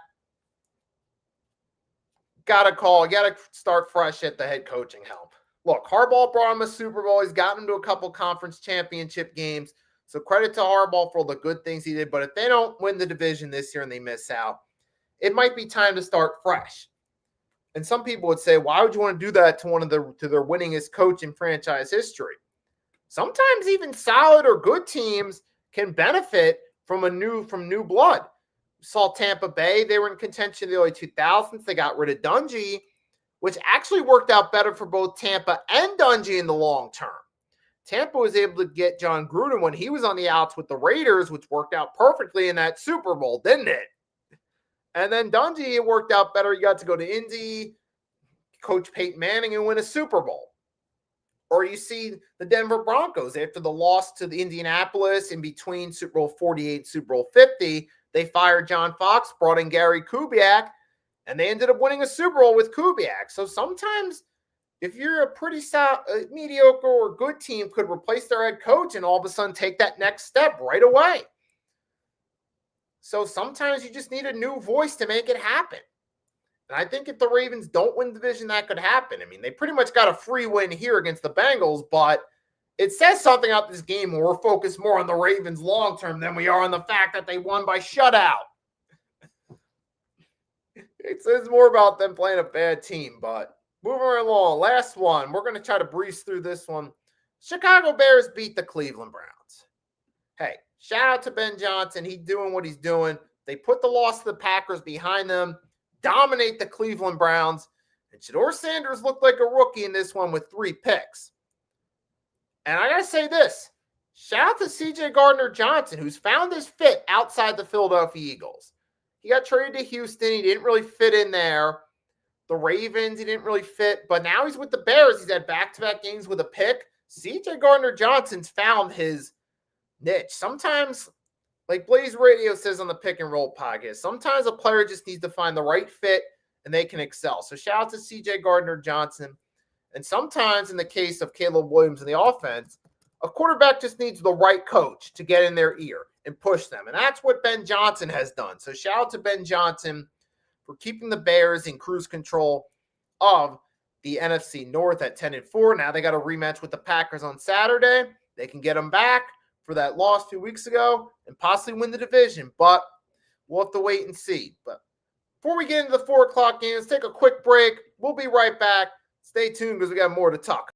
got to start fresh at the head coaching helm. Look, Harbaugh brought him a Super Bowl. He's gotten him to a couple conference championship games. So credit to Harbaugh for all the good things he did. But if they don't win the division this year and they miss out, it might be time to start fresh. And some people would say, why would you want to do that to their winningest coach in franchise history? Sometimes even solid or good teams can benefit from new blood. We saw Tampa Bay. They were in contention in the early 2000s. They got rid of Dungy, which actually worked out better for both Tampa and Dungy in the long term. Tampa was able to get John Gruden when he was on the outs with the Raiders, which worked out perfectly in that Super Bowl, didn't it? And then Dungy, it worked out better. He got to go to Indy, coach Peyton Manning, and win a Super Bowl. Or you see the Denver Broncos after the loss to the Indianapolis in between Super Bowl 48 and Super Bowl 50. They fired John Fox, brought in Gary Kubiak, and they ended up winning a Super Bowl with Kubiak. So sometimes if you're a pretty mediocre or good team, could replace their head coach and all of a sudden take that next step right away. So sometimes you just need a new voice to make it happen. And I think if the Ravens don't win the division, that could happen. I mean, they pretty much got a free win here against the Bengals, but it says something about this game where we're focused more on the Ravens long term than we are on the fact that they won by shutout. It says more about them playing a bad team, but moving right along. Last one. We're going to try to breeze through this one. Chicago Bears beat the Cleveland Browns. Hey, shout out to Ben Johnson. He's doing what he's doing. They put the loss to the Packers behind them, dominate the Cleveland Browns, and Shedeur Sanders looked like a rookie in this one with 3 picks. And I got to say this. Shout out to C.J. Gardner-Johnson, who's found his fit outside the Philadelphia Eagles. He got traded to Houston. He didn't really fit in there. The Ravens, he didn't really fit. But now he's with the Bears. He's had back-to-back games with a pick. C.J. Gardner-Johnson's found his niche. Sometimes, like Blaze Radio says on the Pick and Roll podcast, sometimes a player just needs to find the right fit and they can excel. So shout out to C.J. Gardner-Johnson. And sometimes in the case of Caleb Williams in the offense, a quarterback just needs the right coach to get in their ear and push them. And that's what Ben Johnson has done. So shout out to Ben Johnson for keeping the Bears in cruise control of the NFC North at 10-4. Now they got a rematch with the Packers on Saturday. They can get them back for that loss 2 weeks ago and possibly win the division. But we'll have to wait and see. But before we get into the 4 o'clock game, let's take a quick break. We'll be right back. Stay tuned because we got more to talk.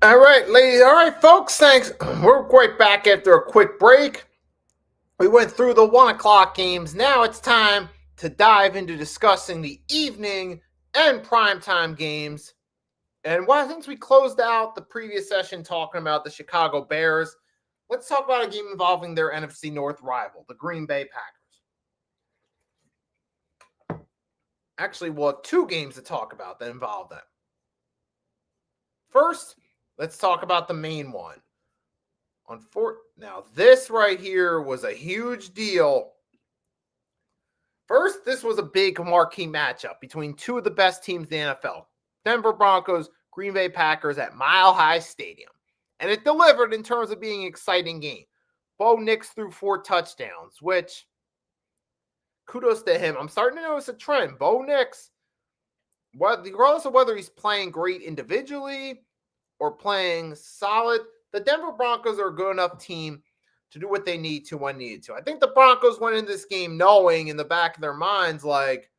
All right, ladies. All right, folks. Thanks. We're right back after a quick break. We went through the 1 o'clock games. Now it's time to dive into discussing the evening and primetime games. And since we closed out the previous session talking about the Chicago Bears, let's talk about a game involving their NFC North rival, the Green Bay Packers. Actually, we'll have two games to talk about that involve them. First, let's talk about the main one. Now, this right here was a huge deal. First, this was a big marquee matchup between two of the best teams in the NFL, Denver Broncos, Green Bay Packers at Mile High Stadium. And it delivered in terms of being an exciting game. Bo Nix threw 4 touchdowns, which, kudos to him. I'm starting to notice a trend. Bo Nix, regardless of whether he's playing great individually or playing solid, the Denver Broncos are a good enough team to do what they need to when needed to. I think the Broncos went into this game knowing in the back of their minds, like,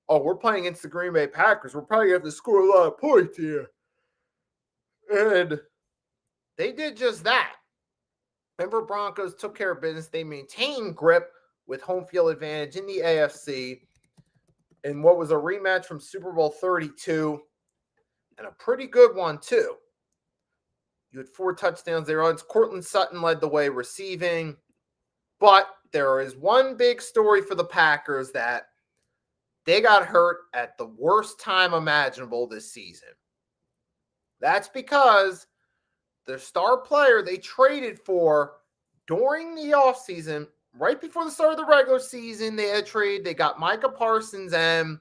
oh, we're playing against the Green Bay Packers. We're probably going to have to score a lot of points here. And they did just that. Denver Broncos took care of business. They maintained grip with home field advantage in the AFC in what was a rematch from Super Bowl 32, and a pretty good one, too. You had 4 touchdowns there. Courtland Sutton led the way receiving. But there is one big story for the Packers that they got hurt at the worst time imaginable this season. That's because their star player they traded for during the offseason, right before the start of the regular season, they had a trade. They got Micah Parsons, and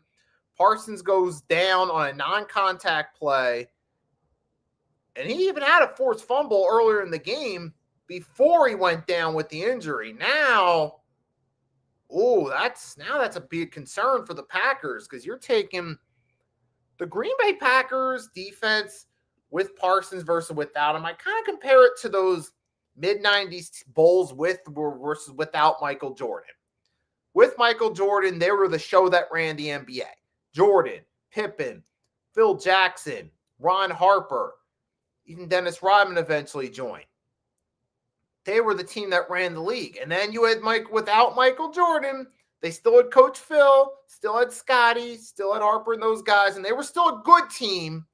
Parsons goes down on a non-contact play. And he even had a forced fumble earlier in the game before he went down with the injury. Now, that's a big concern for the Packers because you're taking the Green Bay Packers defense with Parsons versus without him. I kind of compare it to those mid-90s Bulls versus without Michael Jordan. With Michael Jordan, they were the show that ran the NBA. Jordan, Pippen, Phil Jackson, Ron Harper, even Dennis Rodman eventually joined. They were the team that ran the league. And then you had without Michael Jordan, they still had Coach Phil, still had Scotty, still had Harper and those guys, and they were still a good team.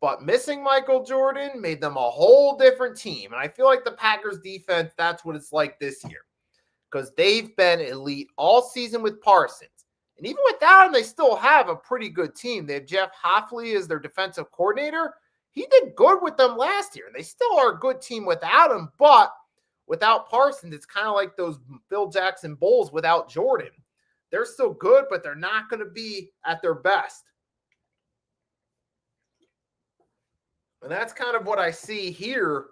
But missing Michael Jordan made them a whole different team. And I feel like the Packers defense, that's what it's like this year. Because they've been elite all season with Parsons. And even without him, they still have a pretty good team. They have Jeff Hoffley as their defensive coordinator. He did good with them last year. They still are a good team without him, but without Parsons, it's kind of like those Phil Jackson Bulls without Jordan. They're still good, but they're not going to be at their best. And that's kind of what I see here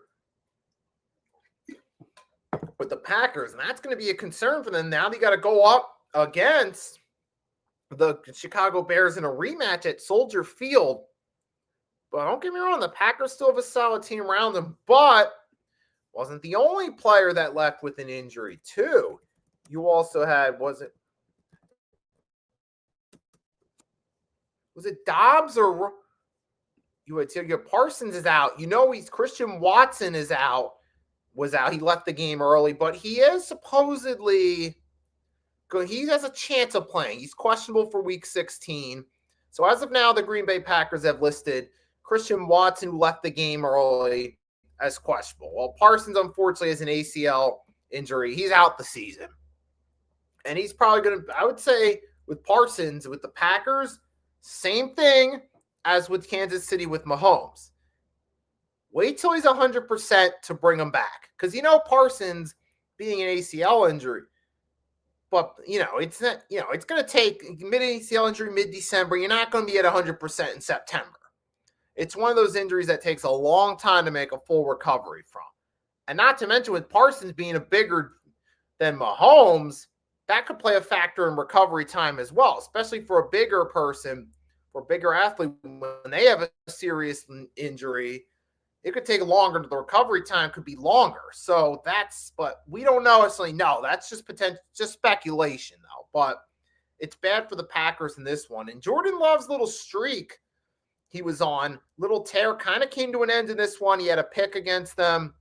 with the Packers. And that's going to be a concern for them. Now they got to go up against the Chicago Bears in a rematch at Soldier Field. But don't get me wrong, the Packers still have a solid team around them, but wasn't the only player that left with an injury, too. You also had, was it Dobbs or you had Parsons is out. Christian Watson was out. He left the game early, but he is supposedly good. He has a chance of playing. He's questionable for week 16. So as of now, the Green Bay Packers have listed Christian Watson, who left the game early, as questionable. Well, Parsons, unfortunately, has an ACL injury. He's out the season. And he's probably going to, I would say, with Parsons, with the Packers, same thing as with Kansas City with Mahomes. Wait till he's 100% to bring him back. Because, Parsons being an ACL injury, but, it's not, it's going to take mid-ACL injury mid-December. You're not going to be at 100% in September. It's one of those injuries that takes a long time to make a full recovery from. And not to mention with Parsons being a bigger than Mahomes, that could play a factor in recovery time as well, especially for a bigger person, for a bigger athlete. When they have a serious injury, it could take longer. The recovery time could be longer. So but we don't necessarily know. That's just just speculation, though. But it's bad for the Packers in this one. And Jordan Love's little streak he was on. Little tear kind of came to an end in this one. He had a pick against them.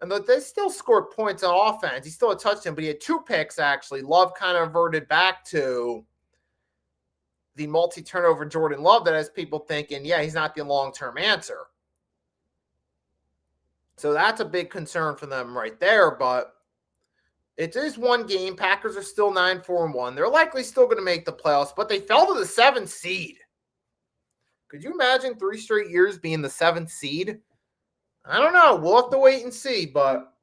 And they still scored points on offense. He still had a touchdown, but he had 2 picks, actually. Love kind of reverted back to the multi-turnover Jordan Love that has people thinking, yeah, he's not the long-term answer. So that's a big concern for them right there, but it is one game. Packers are still 9-4-1. They're likely still going to make the playoffs, but they fell to the 7th seed. Could you imagine 3 straight years being the 7th seed? I don't know. We'll have to wait and see, but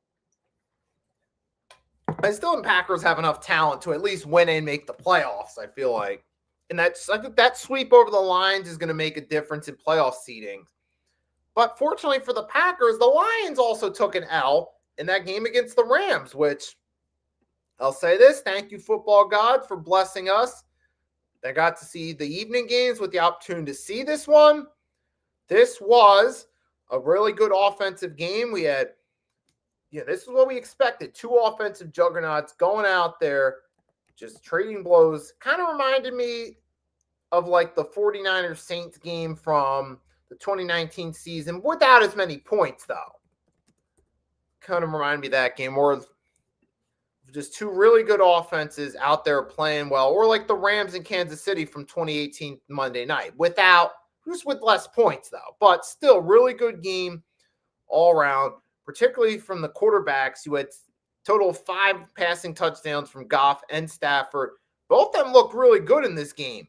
I still think Packers have enough talent to at least win and make the playoffs, I feel like. And I think that sweep over the Lions is going to make a difference in playoff seeding. But fortunately for the Packers, the Lions also took an L in that game against the Rams, which I'll say this, thank you, football gods, for blessing us. I got to see the evening games with the opportunity to see this one. This was a really good offensive game. We had, this is what we expected. 2 offensive juggernauts going out there, just trading blows. Kind of reminded me of like the 49ers Saints game from the 2019 season without as many points, though. Kind of reminded me of that game, or just 2 really good offenses out there playing well, or like the Rams in Kansas City from 2018 Monday night, with less points, though, but still really good game all around, particularly from the quarterbacks who had total 5 passing touchdowns from Goff and Stafford. Both of them looked really good in this game.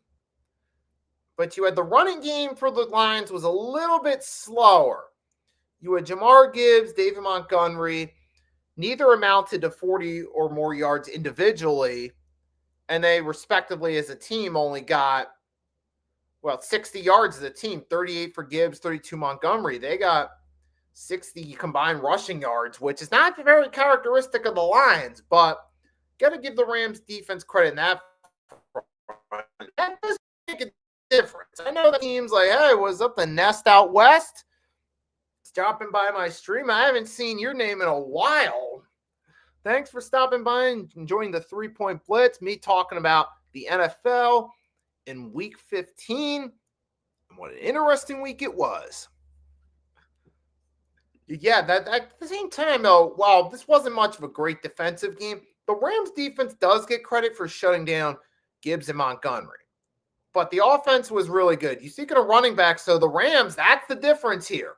But you had the running game for the Lions was a little bit slower. You had Jamar Gibbs, David Montgomery. Neither amounted to 40 or more yards individually. And they, respectively, as a team, only got, 60 yards as a team. 38 for Gibbs, 32 Montgomery. They got 60 combined rushing yards, which is not very characteristic of the Lions. But got to give the Rams defense credit in that. That does make a difference. I know the team's like, hey, was up the Nest out west? Stopping by my stream. I haven't seen your name in a while. Thanks for stopping by and enjoying the 3-point blitz. Me talking about the NFL in week 15. And what an interesting week it was. Yeah, that at the same time, though, while this wasn't much of a great defensive game, the Rams defense does get credit for shutting down Gibbs and Montgomery. But the offense was really good. You speaking of running backs, so the Rams, that's the difference here.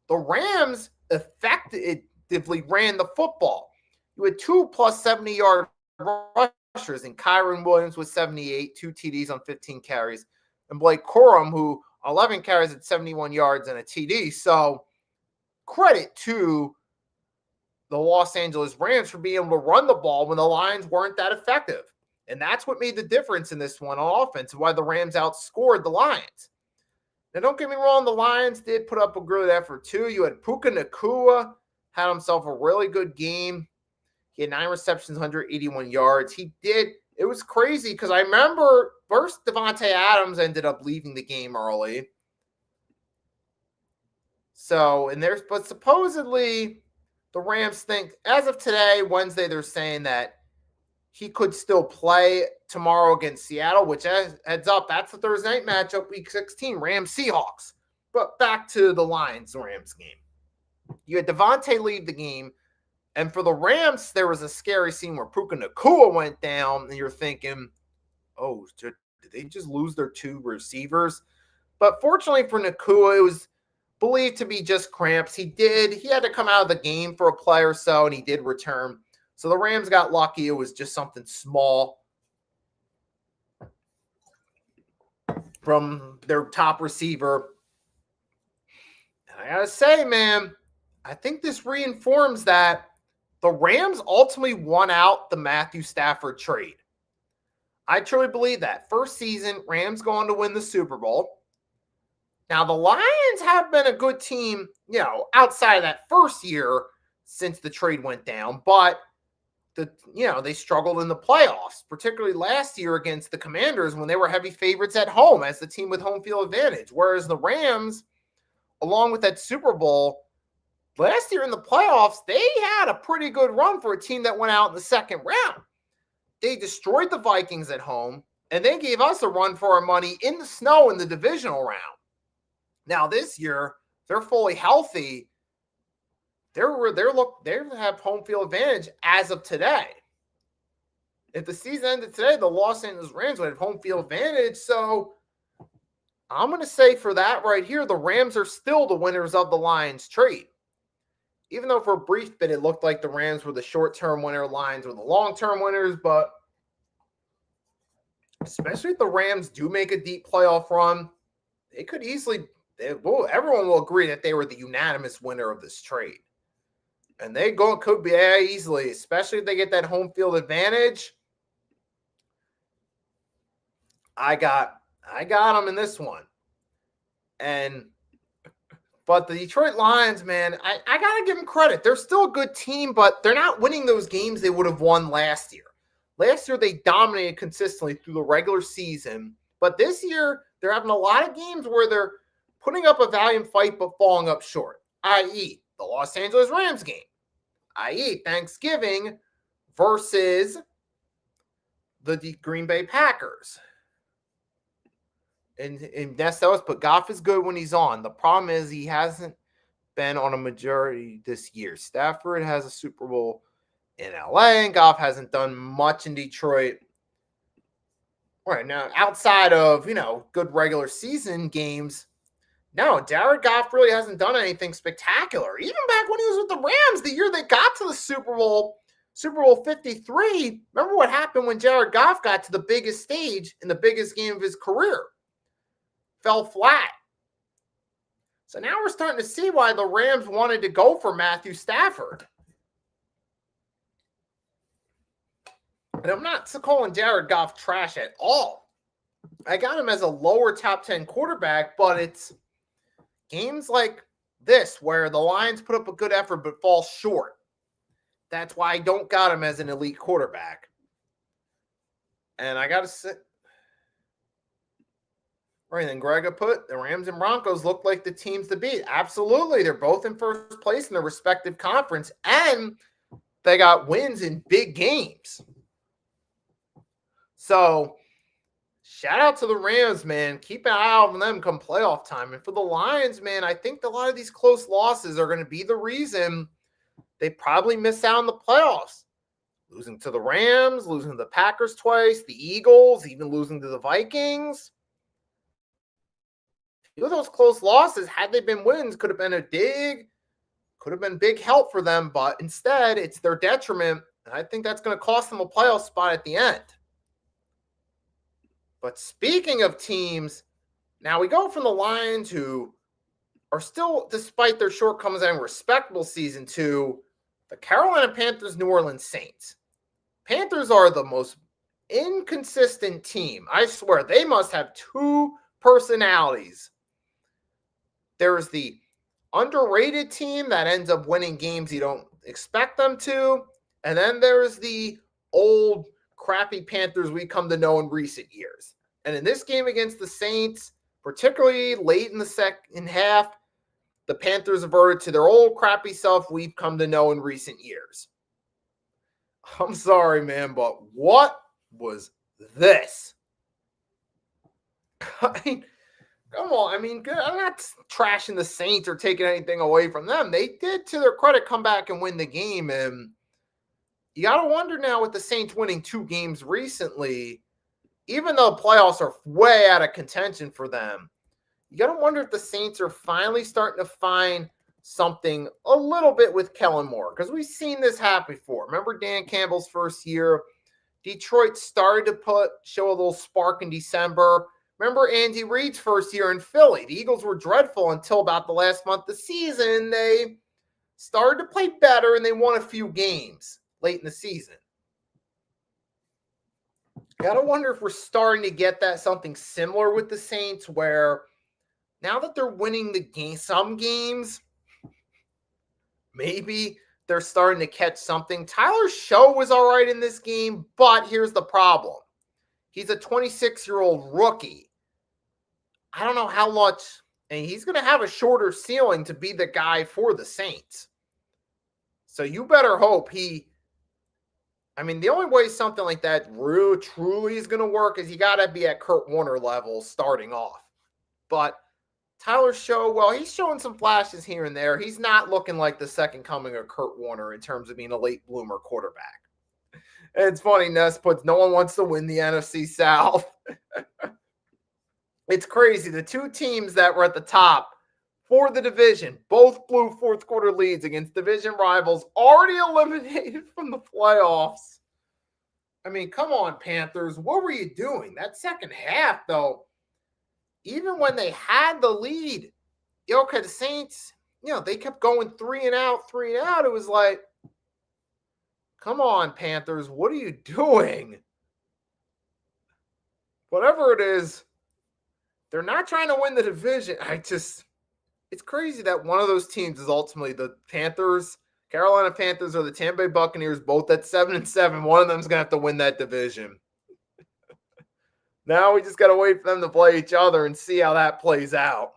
The Rams effectively ran the football. You had 2 plus 70-yard rushers, and Kyron Williams with 78, 2 TDs on 15 carries, and Blake Corum, who 11 carries at 71 yards and a TD. So credit to the Los Angeles Rams for being able to run the ball when the Lions weren't that effective. And that's what made the difference in this one on offense, why the Rams outscored the Lions. Now, don't get me wrong, the Lions did put up a good effort, too. You had Puka Nacua, had himself a really good game. He had 9 receptions, 181 yards. It was crazy because I remember first Devontae Adams ended up leaving the game early. But supposedly the Rams think, as of today, Wednesday, they're saying that he could still play tomorrow against Seattle, which heads up, that's the Thursday night matchup, week 16, Rams-Seahawks. But back to the Lions-Rams game. You had Devontae leave the game, and for the Rams, there was a scary scene where Puka Nacua went down, and you're thinking, oh, did they just lose their 2 receivers? But fortunately for Nacua, it was believed to be just cramps. He had to come out of the game for a play or so, and he did return. So the Rams got lucky. It was just something small from their top receiver. And I got to say, man, I think this reinforms that the Rams ultimately won out the Matthew Stafford trade. I truly believe that. First season, Rams going to win the Super Bowl. Now, the Lions have been a good team, outside of that first year since the trade went down, but they struggled in the playoffs, particularly last year against the Commanders when they were heavy favorites at home as the team with home field advantage. Whereas the Rams, along with that Super Bowl, last year in the playoffs, they had a pretty good run for a team that went out in the second round. They destroyed the Vikings at home, and they gave us a run for our money in the snow in the divisional round. Now this year, they're fully healthy. They have home field advantage as of today. If the season ended today, the Los Angeles Rams would have home field advantage. So I'm going to say for that right here, the Rams are still the winners of the Lions trade. Even though for a brief bit it looked like the Rams were the short-term winner, Lions were the long-term winners, but especially if the Rams do make a deep playoff run, they could easily, everyone will agree that they were the unanimous winner of this trade. And could be easily, especially if they get that home field advantage. I got them in this one. But the Detroit Lions, man, I got to give them credit. They're still a good team, but they're not winning those games they would have won last year. Last year, they dominated consistently through the regular season. But this year, they're having a lot of games where they're putting up a valiant fight but falling up short, i.e. the Los Angeles Rams game, i.e. Thanksgiving versus the Green Bay Packers. And that's us, but Goff is good when he's on. The problem is he hasn't been on a majority this year. Stafford has a Super Bowl in LA, and Goff hasn't done much in Detroit. Right now, outside of, good regular season games, no, Jared Goff really hasn't done anything spectacular. Even back when he was with the Rams, the year they got to the Super Bowl 53, remember what happened when Jared Goff got to the biggest stage in the biggest game of his career? Fell flat. So now we're starting to see why the Rams wanted to go for Matthew Stafford. And I'm not calling Jared Goff trash at all. I got him as a lower top 10 quarterback, but it's games like this where the Lions put up a good effort but fall short. That's why I don't got him as an elite quarterback. And I got to say, right, then Greg put the Rams and Broncos look like the teams to beat. Absolutely. They're both in first place in their respective conference, and they got wins in big games. So, shout out to the Rams, man. Keep an eye on them come playoff time. And for the Lions, man, I think a lot of these close losses are going to be the reason they probably miss out on the playoffs. Losing to the Rams, losing to the Packers twice, the Eagles, even losing to the Vikings. Those close losses, had they been wins, could have been big help for them, but instead it's their detriment, and I think that's going to cost them a playoff spot at the end. But speaking of teams, now we go from the Lions, who are still, despite their shortcomings, having a respectable season, to the Carolina Panthers, New Orleans Saints. Panthers are the most inconsistent team. I swear, they must have two personalities. There's the underrated team that ends up winning games you don't expect them to. And then there's the old, crappy Panthers we come to know in recent years. And in this game against the Saints, particularly late in the second half, the Panthers reverted to their old, crappy self we've come to know in recent years. I'm sorry, man, but what was this? I mean, come on. I mean, I'm not trashing the Saints or taking anything away from them. They did, to their credit, come back and win the game. And you got to wonder now, with the Saints winning 2 games recently, even though playoffs are way out of contention for them, you got to wonder if the Saints are finally starting to find something a little bit with Kellen Moore. Because we've seen this happen before. Remember Dan Campbell's first year? Detroit started to show a little spark in December. Remember Andy Reid's first year in Philly? The Eagles were dreadful until about the last month of the season. They started to play better, and they won a few games late in the season. Gotta wonder if we're starting to get that something similar with the Saints, where now that they're winning some games, maybe they're starting to catch something. Tyler Show was all right in this game, but here's the problem. He's a 26-year-old rookie. I don't know how much, and he's going to have a shorter ceiling to be the guy for the Saints. So you better hope the only way something like that really, truly is going to work is you got to be at Kurt Warner level starting off. But Tyler Show, well, he's showing some flashes here and there. He's not looking like the second coming of Kurt Warner in terms of being a late bloomer quarterback. And it's funny, Ness puts no one wants to win the NFC South. It's crazy. The two teams that were at the top for the division both blew fourth quarter leads against division rivals already eliminated from the playoffs. I mean, come on, Panthers. What were you doing? That second half, though, even when they had the lead, okay, the Saints, they kept going 3 and out. It was like, come on, Panthers. What are you doing? Whatever it is, they're not trying to win the division. It's crazy that one of those teams is ultimately the Panthers. Carolina Panthers or the Tampa Bay Buccaneers, both at 7-7. One of them's going to have to win that division. Now we just got to wait for them to play each other and see how that plays out.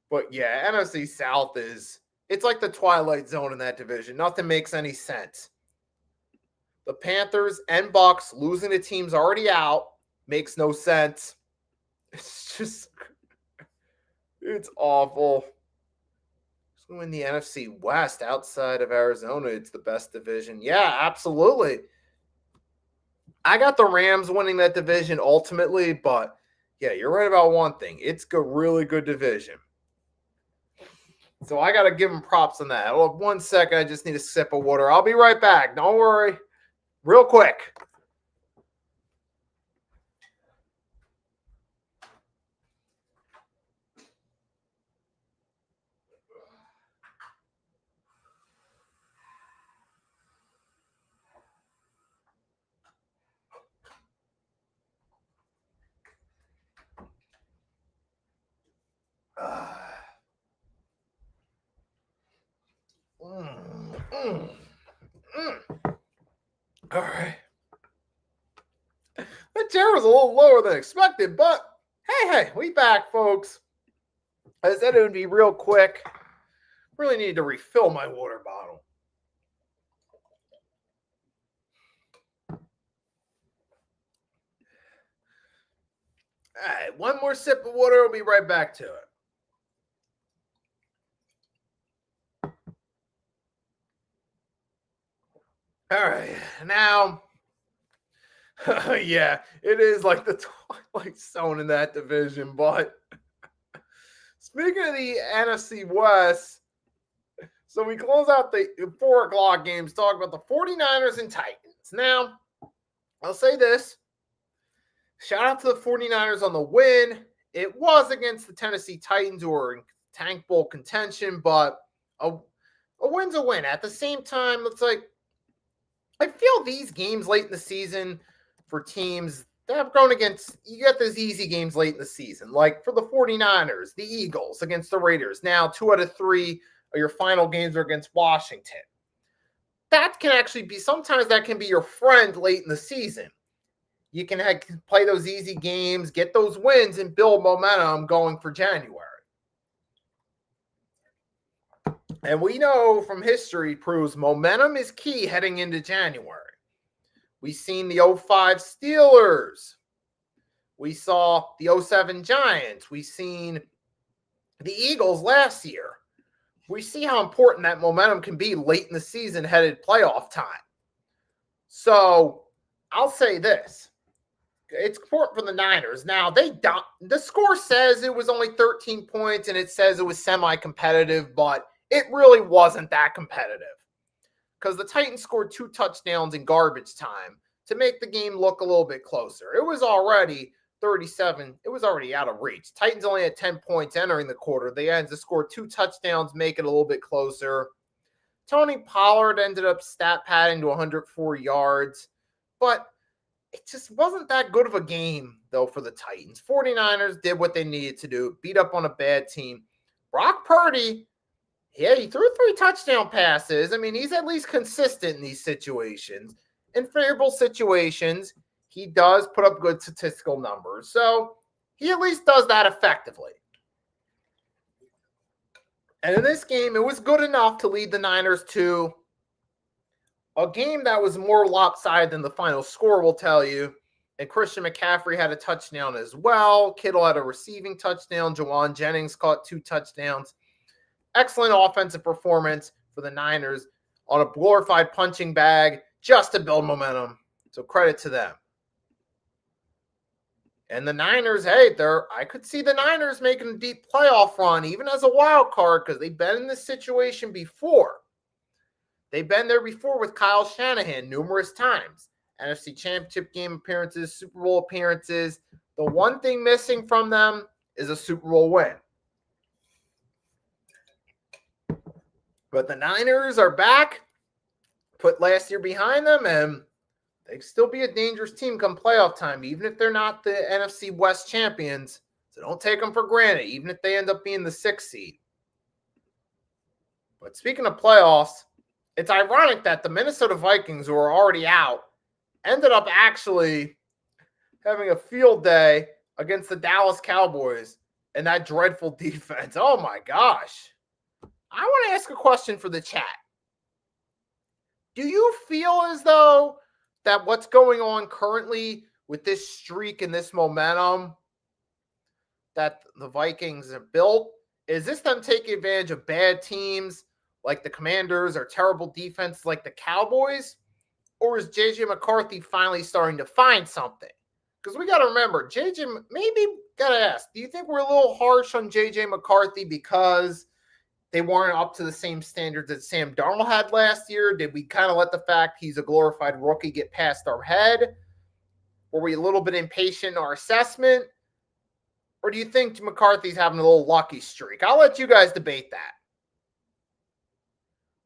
But yeah, NFC South it's like the Twilight Zone in that division. Nothing makes any sense. The Panthers and Bucs losing to teams already out makes no sense. It's awful. So in the NFC West, outside of Arizona, it's the best division. Yeah, absolutely. I got the Rams winning that division ultimately, but yeah, you're right about one thing. It's a really good division. So I got to give them props on that. Well, 1 second, I just need a sip of water. I'll be right back. Don't worry. Real quick. All right. That chair was a little lower than expected, but hey, we back, folks. I said it would be real quick. Really need to refill my water bottle. All right, one more sip of water. We'll be right back to it. All right, now, yeah, it is like the Twilight Zone in that division. But speaking of the NFC West, so we close out the 4 o'clock games, talk about the 49ers and Titans. Now, I'll say this. Shout out to the 49ers on the win. It was against the Tennessee Titans, who are in tank bowl contention, but a win's a win. At the same time, it's like, I feel these games late in the season for teams that have gone against, you get those easy games late in the season. Like for the 49ers, the Eagles against the Raiders. Now 2 out of 3 of your final games are against Washington. That can actually be, sometimes that can be your friend late in the season. You can play those easy games, get those wins, and build momentum going for January. And we know from history proves momentum is key heading into January. We've seen the 05 Steelers. We saw the 07 Giants. We've seen the Eagles last year. We see how important that momentum can be late in the season headed playoff time. So I'll say this. It's important for the Niners. Now, the score says it was only 13 points and it says it was semi-competitive, but it really wasn't that competitive because the Titans scored 2 touchdowns in garbage time to make the game look a little bit closer. It was already 37. It was already out of reach. Titans only had 10 points entering the quarter. They had to score 2 touchdowns, make it a little bit closer. Tony Pollard ended up stat padding to 104 yards, but it just wasn't that good of a game, though, for the Titans. 49ers did what they needed to do, beat up on a bad team. Brock Purdy, yeah, he threw 3 touchdown passes. I mean, he's at least consistent in these situations. In favorable situations, he does put up good statistical numbers. So he at least does that effectively. And in this game, it was good enough to lead the Niners to a game that was more lopsided than the final score will tell you. And Christian McCaffrey had a touchdown as well. Kittle had a receiving touchdown. Jawan Jennings caught 2 touchdowns. Excellent offensive performance for the Niners on a glorified punching bag just to build momentum. So credit to them. And the Niners, hey, I could see the Niners making a deep playoff run, even as a wild card, because they've been in this situation before. They've been there before with Kyle Shanahan numerous times. NFC Championship game appearances, Super Bowl appearances. The one thing missing from them is a Super Bowl win. But the Niners are back, put last year behind them, and they'd still be a dangerous team come playoff time, even if they're not the NFC West champions. So don't take them for granted, even if they end up being the 6th seed. But speaking of playoffs, it's ironic that the Minnesota Vikings, who are already out, ended up actually having a field day against the Dallas Cowboys and that dreadful defense. Oh my gosh. I want to ask a question for the chat. Do you feel as though that what's going on currently with this streak and this momentum that the Vikings have built, is this them taking advantage of bad teams like the Commanders or terrible defense like the Cowboys? Or is J.J. McCarthy finally starting to find something? Because we got to remember, maybe got to ask, do you think we're a little harsh on J.J. McCarthy because they weren't up to the same standards that Sam Darnold had last year? Did we kind of let the fact he's a glorified rookie get past our head? Were we a little bit impatient in our assessment? Or do you think McCarthy's having a little lucky streak? I'll let you guys debate that.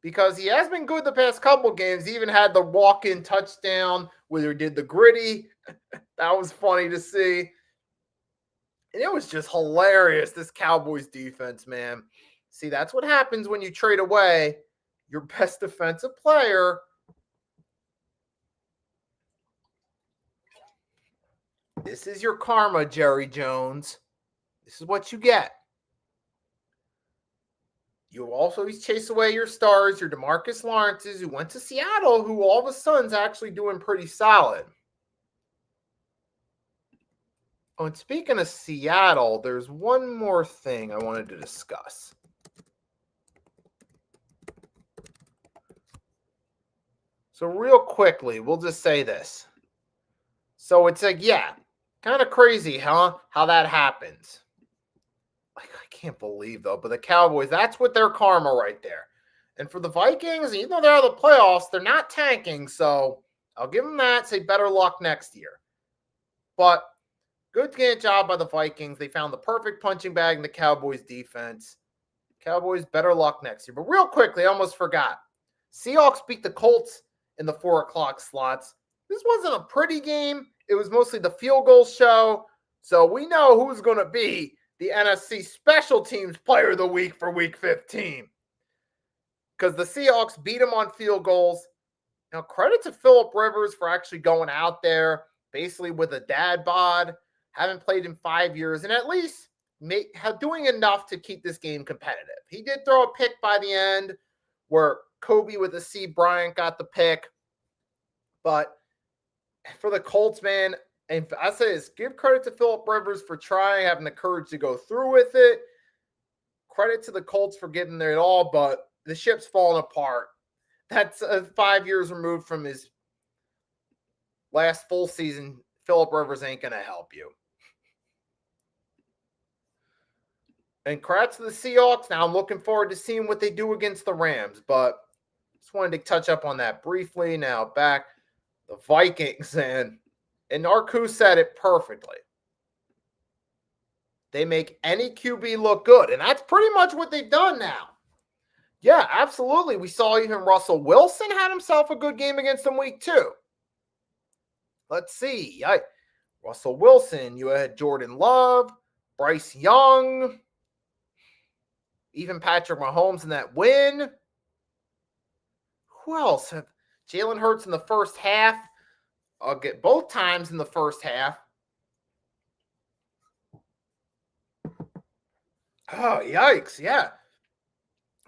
Because he has been good the past couple games. He even had the walk-in touchdown where he did the gritty. That was funny to see. And it was just hilarious, this Cowboys defense, man. See, that's what happens when you trade away your best defensive player. This is your karma, Jerry Jones. This is what you get. You also chase away your stars, your DeMarcus Lawrences, who went to Seattle, who all of a sudden is actually doing pretty solid. Oh, and speaking of Seattle, there's one more thing I wanted to discuss. So real quickly, we'll just say this. So it's like, yeah, kind of crazy, huh? How that happens. I can't believe, though, but the Cowboys, that's what their karma right there. And for the Vikings, even though they're out of the playoffs, they're not tanking, so I'll give them that. Say better luck next year. But good job by the Vikings. They found the perfect punching bag in the Cowboys defense. Cowboys, better luck next year. But real quickly, I almost forgot. Seahawks beat the Colts in the 4 o'clock slots. This wasn't a pretty game. It was mostly the field goal show. So we know who's going to be the NFC Special Teams Player of the Week for Week 15. Because the Seahawks beat them on field goals. Now, credit to Phillip Rivers for actually going out there, basically with a dad bod. Haven't played in 5 years, and at least doing enough to keep this game competitive. He did throw a pick by the end where Kobe with a C. Bryant got the pick. But for the Colts, man, and I say this, give credit to Phillip Rivers for having the courage to go through with it. Credit to the Colts for getting there at all, but the ship's falling apart. That's 5 years removed from his last full season. Phillip Rivers ain't going to help you. And credit to the Seahawks. Now I'm looking forward to seeing what they do against the Rams, but just wanted to touch up on that briefly. Now back the Vikings, and Narku said it perfectly. They make any QB look good, and that's pretty much what they've done now. Yeah, absolutely. We saw even Russell Wilson had himself a good game against them week 2. Let's see. Russell Wilson, you had Jordan Love, Bryce Young, even Patrick Mahomes in that win. Who else? Jalen Hurts in the first half. I'll get both times in the first half. Oh, yikes. Yeah.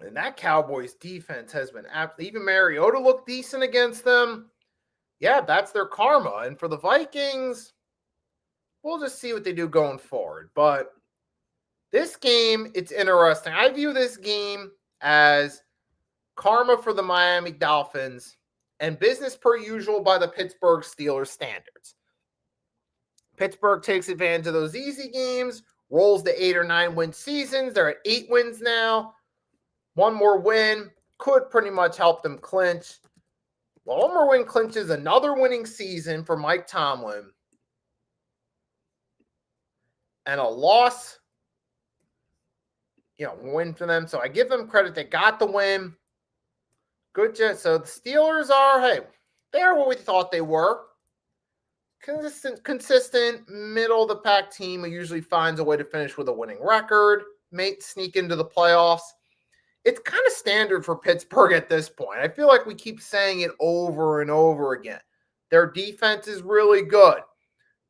And that Cowboys defense has been even Mariota looked decent against them. yeah, that's their karma. And for the Vikings, we'll just see what they do going forward. But this game, it's interesting. I view this game as karma for the Miami Dolphins and business per usual by the Pittsburgh Steelers standards. Pittsburgh takes advantage of those easy games, rolls to 8 or 9 win seasons. They're at 8 wins now. One more win could pretty much help them clinch. Well, one more win clinches another winning season for Mike Tomlin. And a loss, win for them. So I give them credit. They got the win. Good job. So the Steelers are, they're what we thought they were. Consistent, middle of the pack team who usually finds a way to finish with a winning record, may sneak into the playoffs. It's kind of standard for Pittsburgh at this point. I feel like we keep saying it over and over again. Their defense is really good.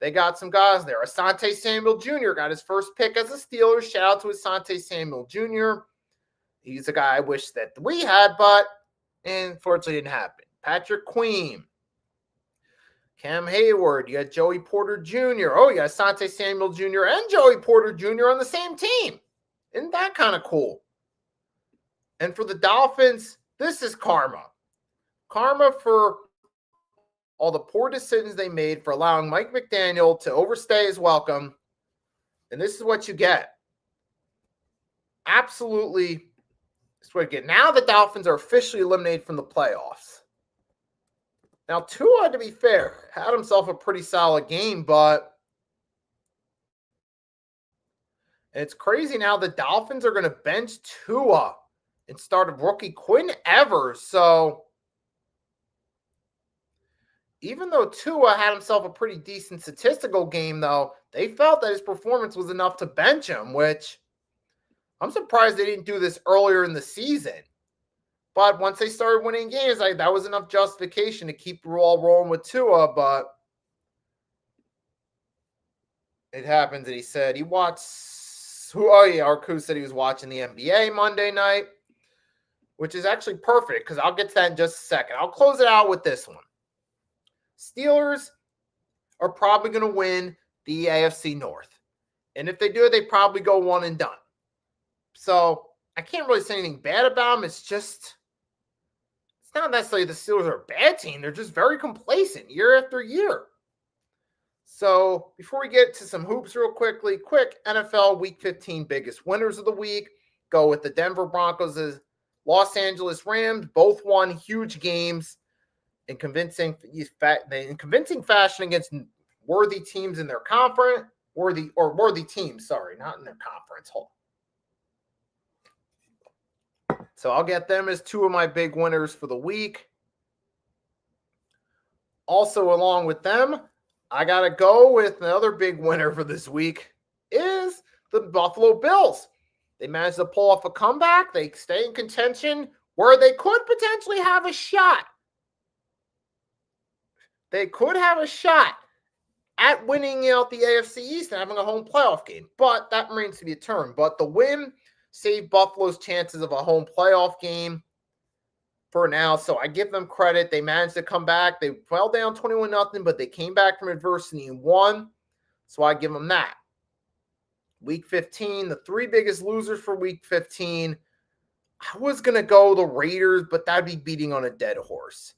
They got some guys there. Asante Samuel Jr. got his first pick as a Steeler. Shout out to Asante Samuel Jr. He's a guy I wish that we had, but unfortunately didn't happen. Patrick Queen. Cam Hayward. You got Joey Porter Jr. Oh, you got Asante Samuel Jr. and Joey Porter Jr. on the same team. Isn't that kind of cool? And for the Dolphins, this is karma. Karma for all the poor decisions they made for allowing Mike McDaniel to overstay his welcome. And this is what you get. Absolutely. This is what you get. Now the Dolphins are officially eliminated from the playoffs. Now, Tua, to be fair, had himself a pretty solid game, but it's crazy now the Dolphins are going to bench Tua and start a rookie Quinn Evers. So even though Tua had himself a pretty decent statistical game, though, they felt that his performance was enough to bench him, which I'm surprised they didn't do this earlier in the season. But once they started winning games, that was enough justification to keep the ball rolling with Tua. But it happens that he said he watched. Arku said he was watching the NBA Monday night, which is actually perfect because I'll get to that in just a second. I'll close it out with this one. Steelers are probably going to win the AFC North. And if they do, they probably go one and done. So I can't really say anything bad about them. It's not necessarily the Steelers are a bad team. They're just very complacent year after year. So before we get to some hoops real quickly, quick NFL Week 15 biggest winners of the week. Go with the Denver Broncos as Los Angeles Rams. Both won huge games in convincing fashion against worthy teams in their conference. Worthy teams, sorry, not in their conference. Hold on. So I'll get them as two of my big winners for the week. Also, along with them, I got to go with another big winner for this week is the Buffalo Bills. They managed to pull off a comeback. They stay in contention where they could potentially have a shot. They could have a shot at winning out the AFC East and having a home playoff game. But that remains to be determined. But the win saved Buffalo's chances of a home playoff game for now. So I give them credit. They managed to come back. They fell down 21-0, but they came back from adversity and won. So I give them that. Week 15, the three biggest losers for Week 15. I was going to go the Raiders, but that'd be beating on a dead horse.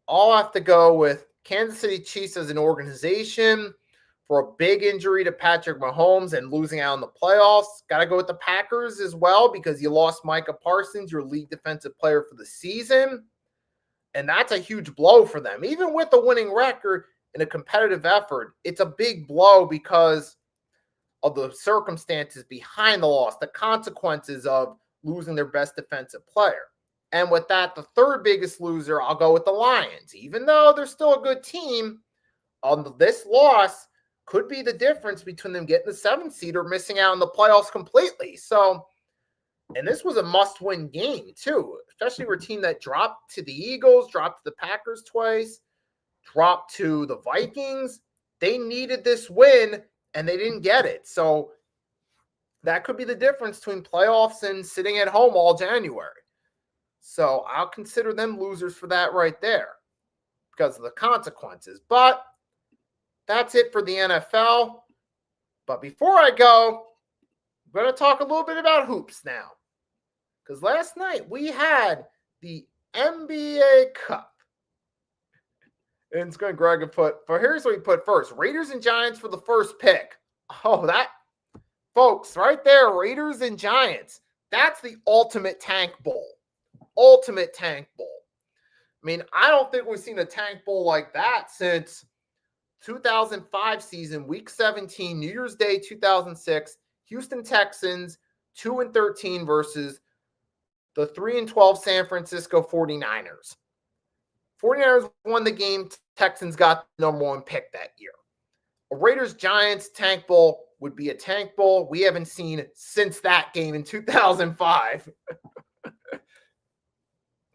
I'll have to go with Kansas City Chiefs as an organization for a big injury to Patrick Mahomes and losing out in the playoffs. Got to go with the Packers as well because you lost Micah Parsons, your league defensive player for the season. And that's a huge blow for them. Even with a winning record in a competitive effort, it's a big blow because of the circumstances behind the loss, the consequences of losing their best defensive player. And with that, the third biggest loser, I'll go with the Lions. Even though they're still a good team, this loss could be the difference between them getting the 7th seed or missing out on the playoffs completely. So, and this was a must-win game, too, especially for a team that dropped to the Eagles, dropped to the Packers twice, dropped to the Vikings. They needed this win, and they didn't get it. So that could be the difference between playoffs and sitting at home all January. So I'll consider them losers for that right there. because of the consequences. But that's it for the NFL. But before I go, I'm going to talk a little bit about hoops now. Because last night we had the NBA Cup. And it's going to Greg and put, for here's what he put first. Raiders and Giants for the first pick. Oh, that, folks, right there, Raiders and Giants. That's the ultimate tank bowl. Ultimate tank bowl. I mean, I don't think we've seen a tank bowl like that since 2005 season, week 17, New Year's Day 2006, Houston Texans 2-13 versus the 3-12 San Francisco 49ers. 49ers won the game. Texans got the number one pick that year. A Raiders-Giants tank bowl would be a tank bowl we haven't seen since that game in 2005.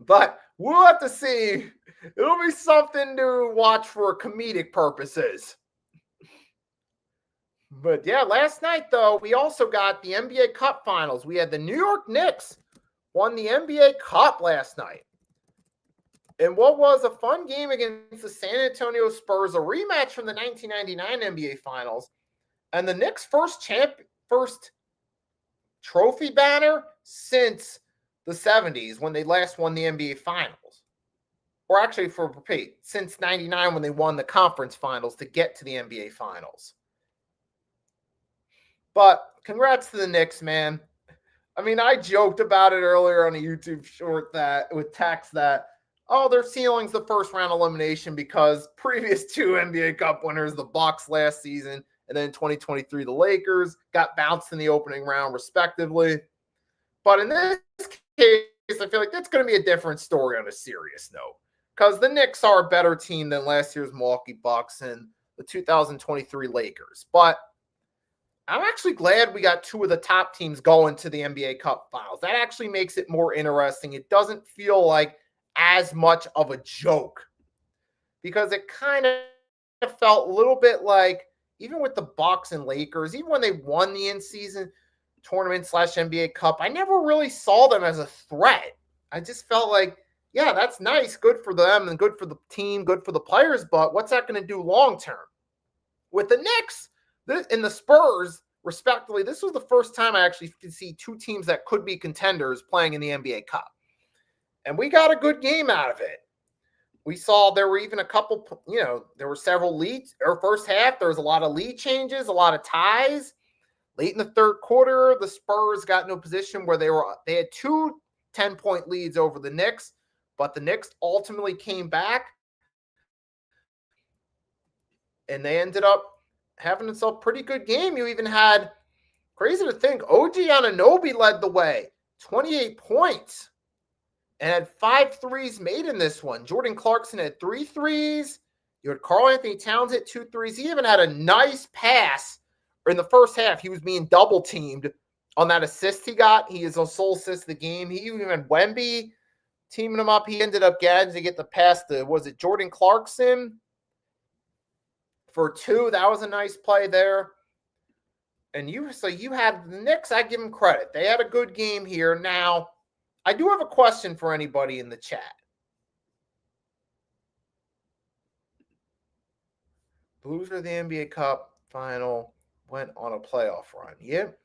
But we'll have to see. It'll be something to watch for comedic purposes. But yeah, last night, though, we also got the NBA Cup Finals. We had the New York Knicks won the NBA Cup last night. And what was a fun game against the San Antonio Spurs, a rematch from the 1999 NBA Finals. And the Knicks' first trophy banner since the 70s when they last won the NBA Finals. Or actually, for repeat, since 99 when they won the conference finals to get to the NBA Finals. But congrats to the Knicks, man. I mean, I joked about it earlier on a YouTube short that with Tax that, oh, their ceiling's the first round elimination because previous two NBA Cup winners, the Bucks last season, and then 2023, the Lakers, got bounced in the opening round respectively. But in this case, I feel like that's going to be a different story on a serious note because the Knicks are a better team than last year's Milwaukee Bucks and the 2023 Lakers. But I'm actually glad we got two of the top teams going to the NBA Cup Finals. That actually makes it more interesting. It doesn't feel like as much of a joke because it kind of felt a little bit like even with the Bucks and Lakers, even when they won the in-season tournament / NBA Cup, I never really saw them as a threat. I just felt like, yeah, that's nice, good for them and good for the team, good for the players, but what's that going to do long term? With the Knicks and the Spurs, respectively, this was the first time I actually could see two teams that could be contenders playing in the NBA Cup. And we got a good game out of it. We saw there were even a couple, there were several leads. Or first half, there was a lot of lead changes, a lot of ties. Late in the third quarter, the Spurs got into a position where they had two 10-point leads over the Knicks, but the Knicks ultimately came back. And they ended up having themselves a pretty good game. You even had, crazy to think, OG Anunoby led the way, 28 points. And had 5 threes made in this one. Jordan Clarkson had 3 threes. You had Karl Anthony Towns hit 2 threes. He even had a nice pass in the first half. He was being double teamed on that assist he got. He is a sole assist of the game. He even had Wemby teaming him up. He ended up getting to get the pass to, was it Jordan Clarkson for 2? That was a nice play there. And you had the Knicks, I give them credit. They had a good game here. Now, I do have a question for anybody in the chat. Blues are the NBA Cup final, went on a playoff run. Yep.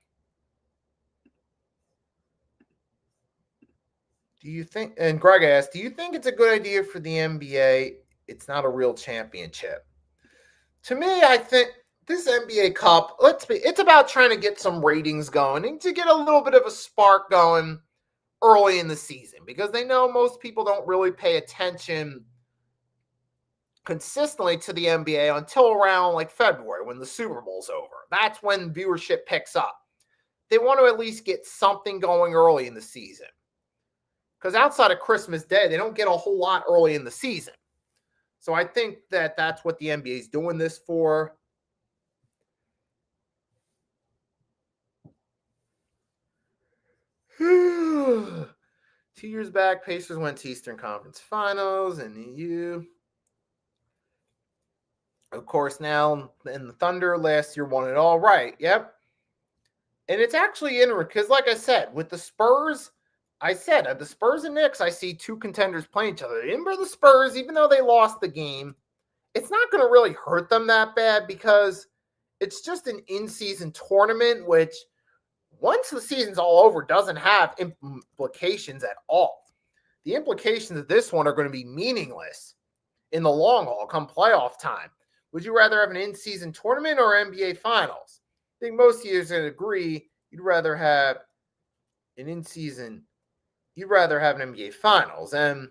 Do you think, and Greg asked, do you think it's a good idea for the NBA? It's not a real championship. To me, I think this NBA Cup, it's about trying to get some ratings going and to get a little bit of a spark going early in the season because they know most people don't really pay attention consistently to the NBA until around like February when the Super Bowl's over. That's when viewership picks up. They want to at least get something going early in the season because outside of Christmas Day, they don't get a whole lot early in the season. So I think that that's what the NBA is doing this for. Two years back, Pacers went to Eastern Conference Finals and the of course, now in the Thunder last year won it all. Right. Yep. And it's actually interesting because, like I said, with the Spurs, I said at the Spurs and Knicks, I see two contenders playing each other. Remember the Spurs, even though they lost the game, it's not going to really hurt them that bad because it's just an in-season tournament, which once the season's all over, doesn't have implications at all. The implications of this one are going to be meaningless in the long haul come playoff time. Would you rather have an in-season tournament or NBA Finals? I think most of you are going to agree you'd rather have an in-season, you'd rather have an NBA Finals. And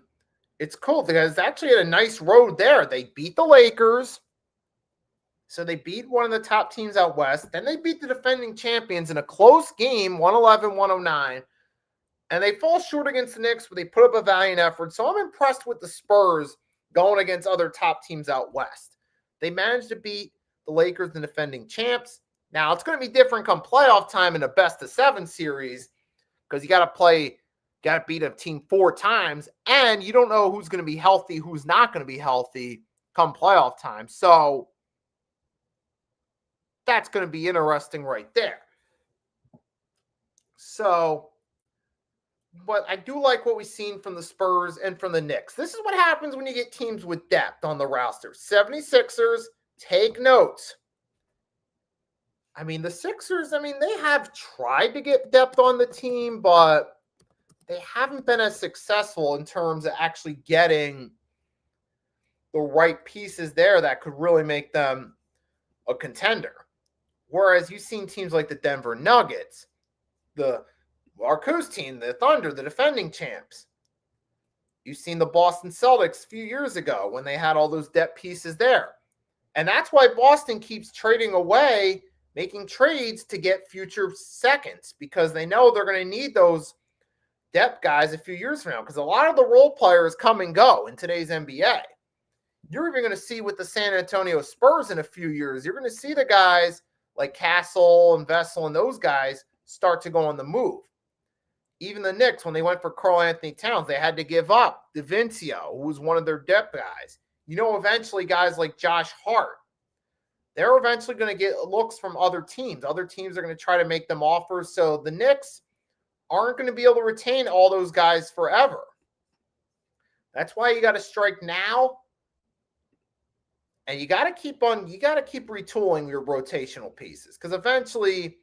it's cool because they actually had a nice road there. They beat the Lakers. So they beat one of the top teams out west. Then they beat the defending champions in a close game, 111-109. And they fall short against the Knicks, but they put up a valiant effort. So I'm impressed with the Spurs going against other top teams out west. They managed to beat the Lakers, the defending champs. Now, it's going to be different come playoff time in a best-of-7 series because you got to beat a team 4 times, and you don't know who's going to be healthy, who's not going to be healthy come playoff time. So that's going to be interesting right there. So, but I do like what we've seen from the Spurs and from the Knicks. This is what happens when you get teams with depth on the roster. 76ers, take notes. I mean, the Sixers, they have tried to get depth on the team, but they haven't been as successful in terms of actually getting the right pieces there that could really make them a contender. Whereas you've seen teams like the Denver Nuggets, the Marcus team, the Thunder, the defending champs. You've seen the Boston Celtics a few years ago when they had all those depth pieces there. And that's why Boston keeps trading away, making trades to get future seconds because they know they're going to need those depth guys a few years from now because a lot of the role players come and go in today's NBA. You're even going to see with the San Antonio Spurs in a few years, you're going to see the guys like Castle and Vessel and those guys start to go on the move. Even the Knicks, when they went for Karl Anthony Towns, they had to give up DiVincenzo, who was one of their depth guys. Eventually guys like Josh Hart, they're eventually going to get looks from other teams. Other teams are going to try to make them offers. So the Knicks aren't going to be able to retain all those guys forever. That's why you got to strike now. And you got to keep retooling your rotational pieces because eventually,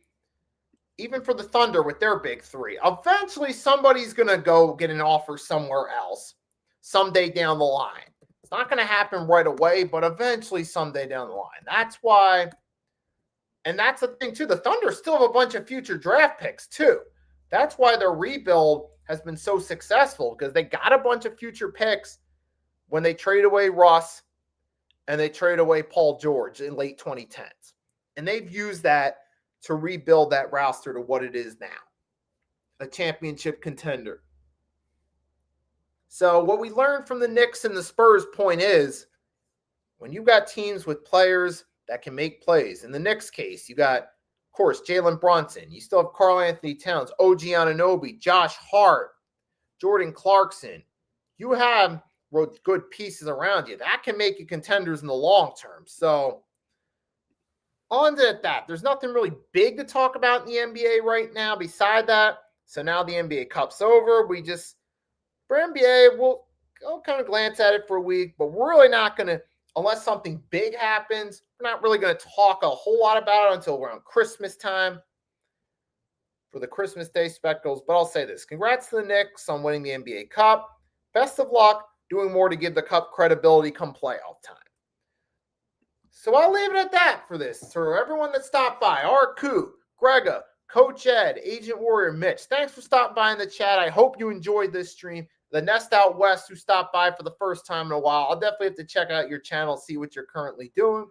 even for the Thunder with their big 3, eventually somebody's going to go get an offer somewhere else someday down the line. It's not going to happen right away, but eventually someday down the line. That's why, and that's the thing too, the Thunder still have a bunch of future draft picks too. That's why their rebuild has been so successful because they got a bunch of future picks when they trade away Russ and they trade away Paul George in late 2010s. And they've used that to rebuild that roster to what it is now, a championship contender. So what we learned from the Knicks and the Spurs point is when you got teams with players that can make plays, in the Knicks case, you got, of course, Jalen Brunson. You still have Karl Anthony Towns, OG Anunoby, Josh Hart, Jordan Clarkson. You have good pieces around you. That can make you contenders in the long term. So on to that. There's nothing really big to talk about in the NBA right now beside that. So now the NBA Cup's over. For NBA, we'll kind of glance at it for a week, but we're really not going to, unless something big happens, we're not really going to talk a whole lot about it until around Christmas time for the Christmas Day spectacles. But I'll say this. Congrats to the Knicks on winning the NBA Cup. Best of luck doing more to give the Cup credibility come playoff time. So I'll leave it at that for this. For everyone that stopped by, Arku, Grega, Coach Ed, Agent Warrior Mitch, thanks for stopping by in the chat. I hope you enjoyed this stream. The Nest Out West who stopped by for the first time in a while, I'll definitely have to check out your channel, see what you're currently doing.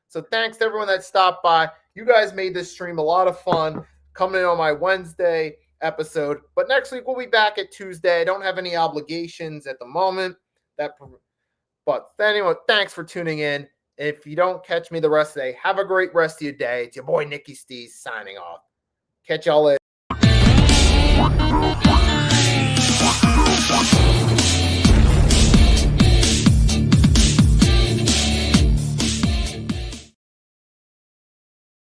So thanks to everyone that stopped by. You guys made this stream a lot of fun coming in on my Wednesday episode. But next week we'll be back at Tuesday. I don't have any obligations at the moment. But anyway, thanks for tuning in. If you don't catch me the rest of the day, have a great rest of your day. It's your boy Nicky Stees signing off. Catch y'all later.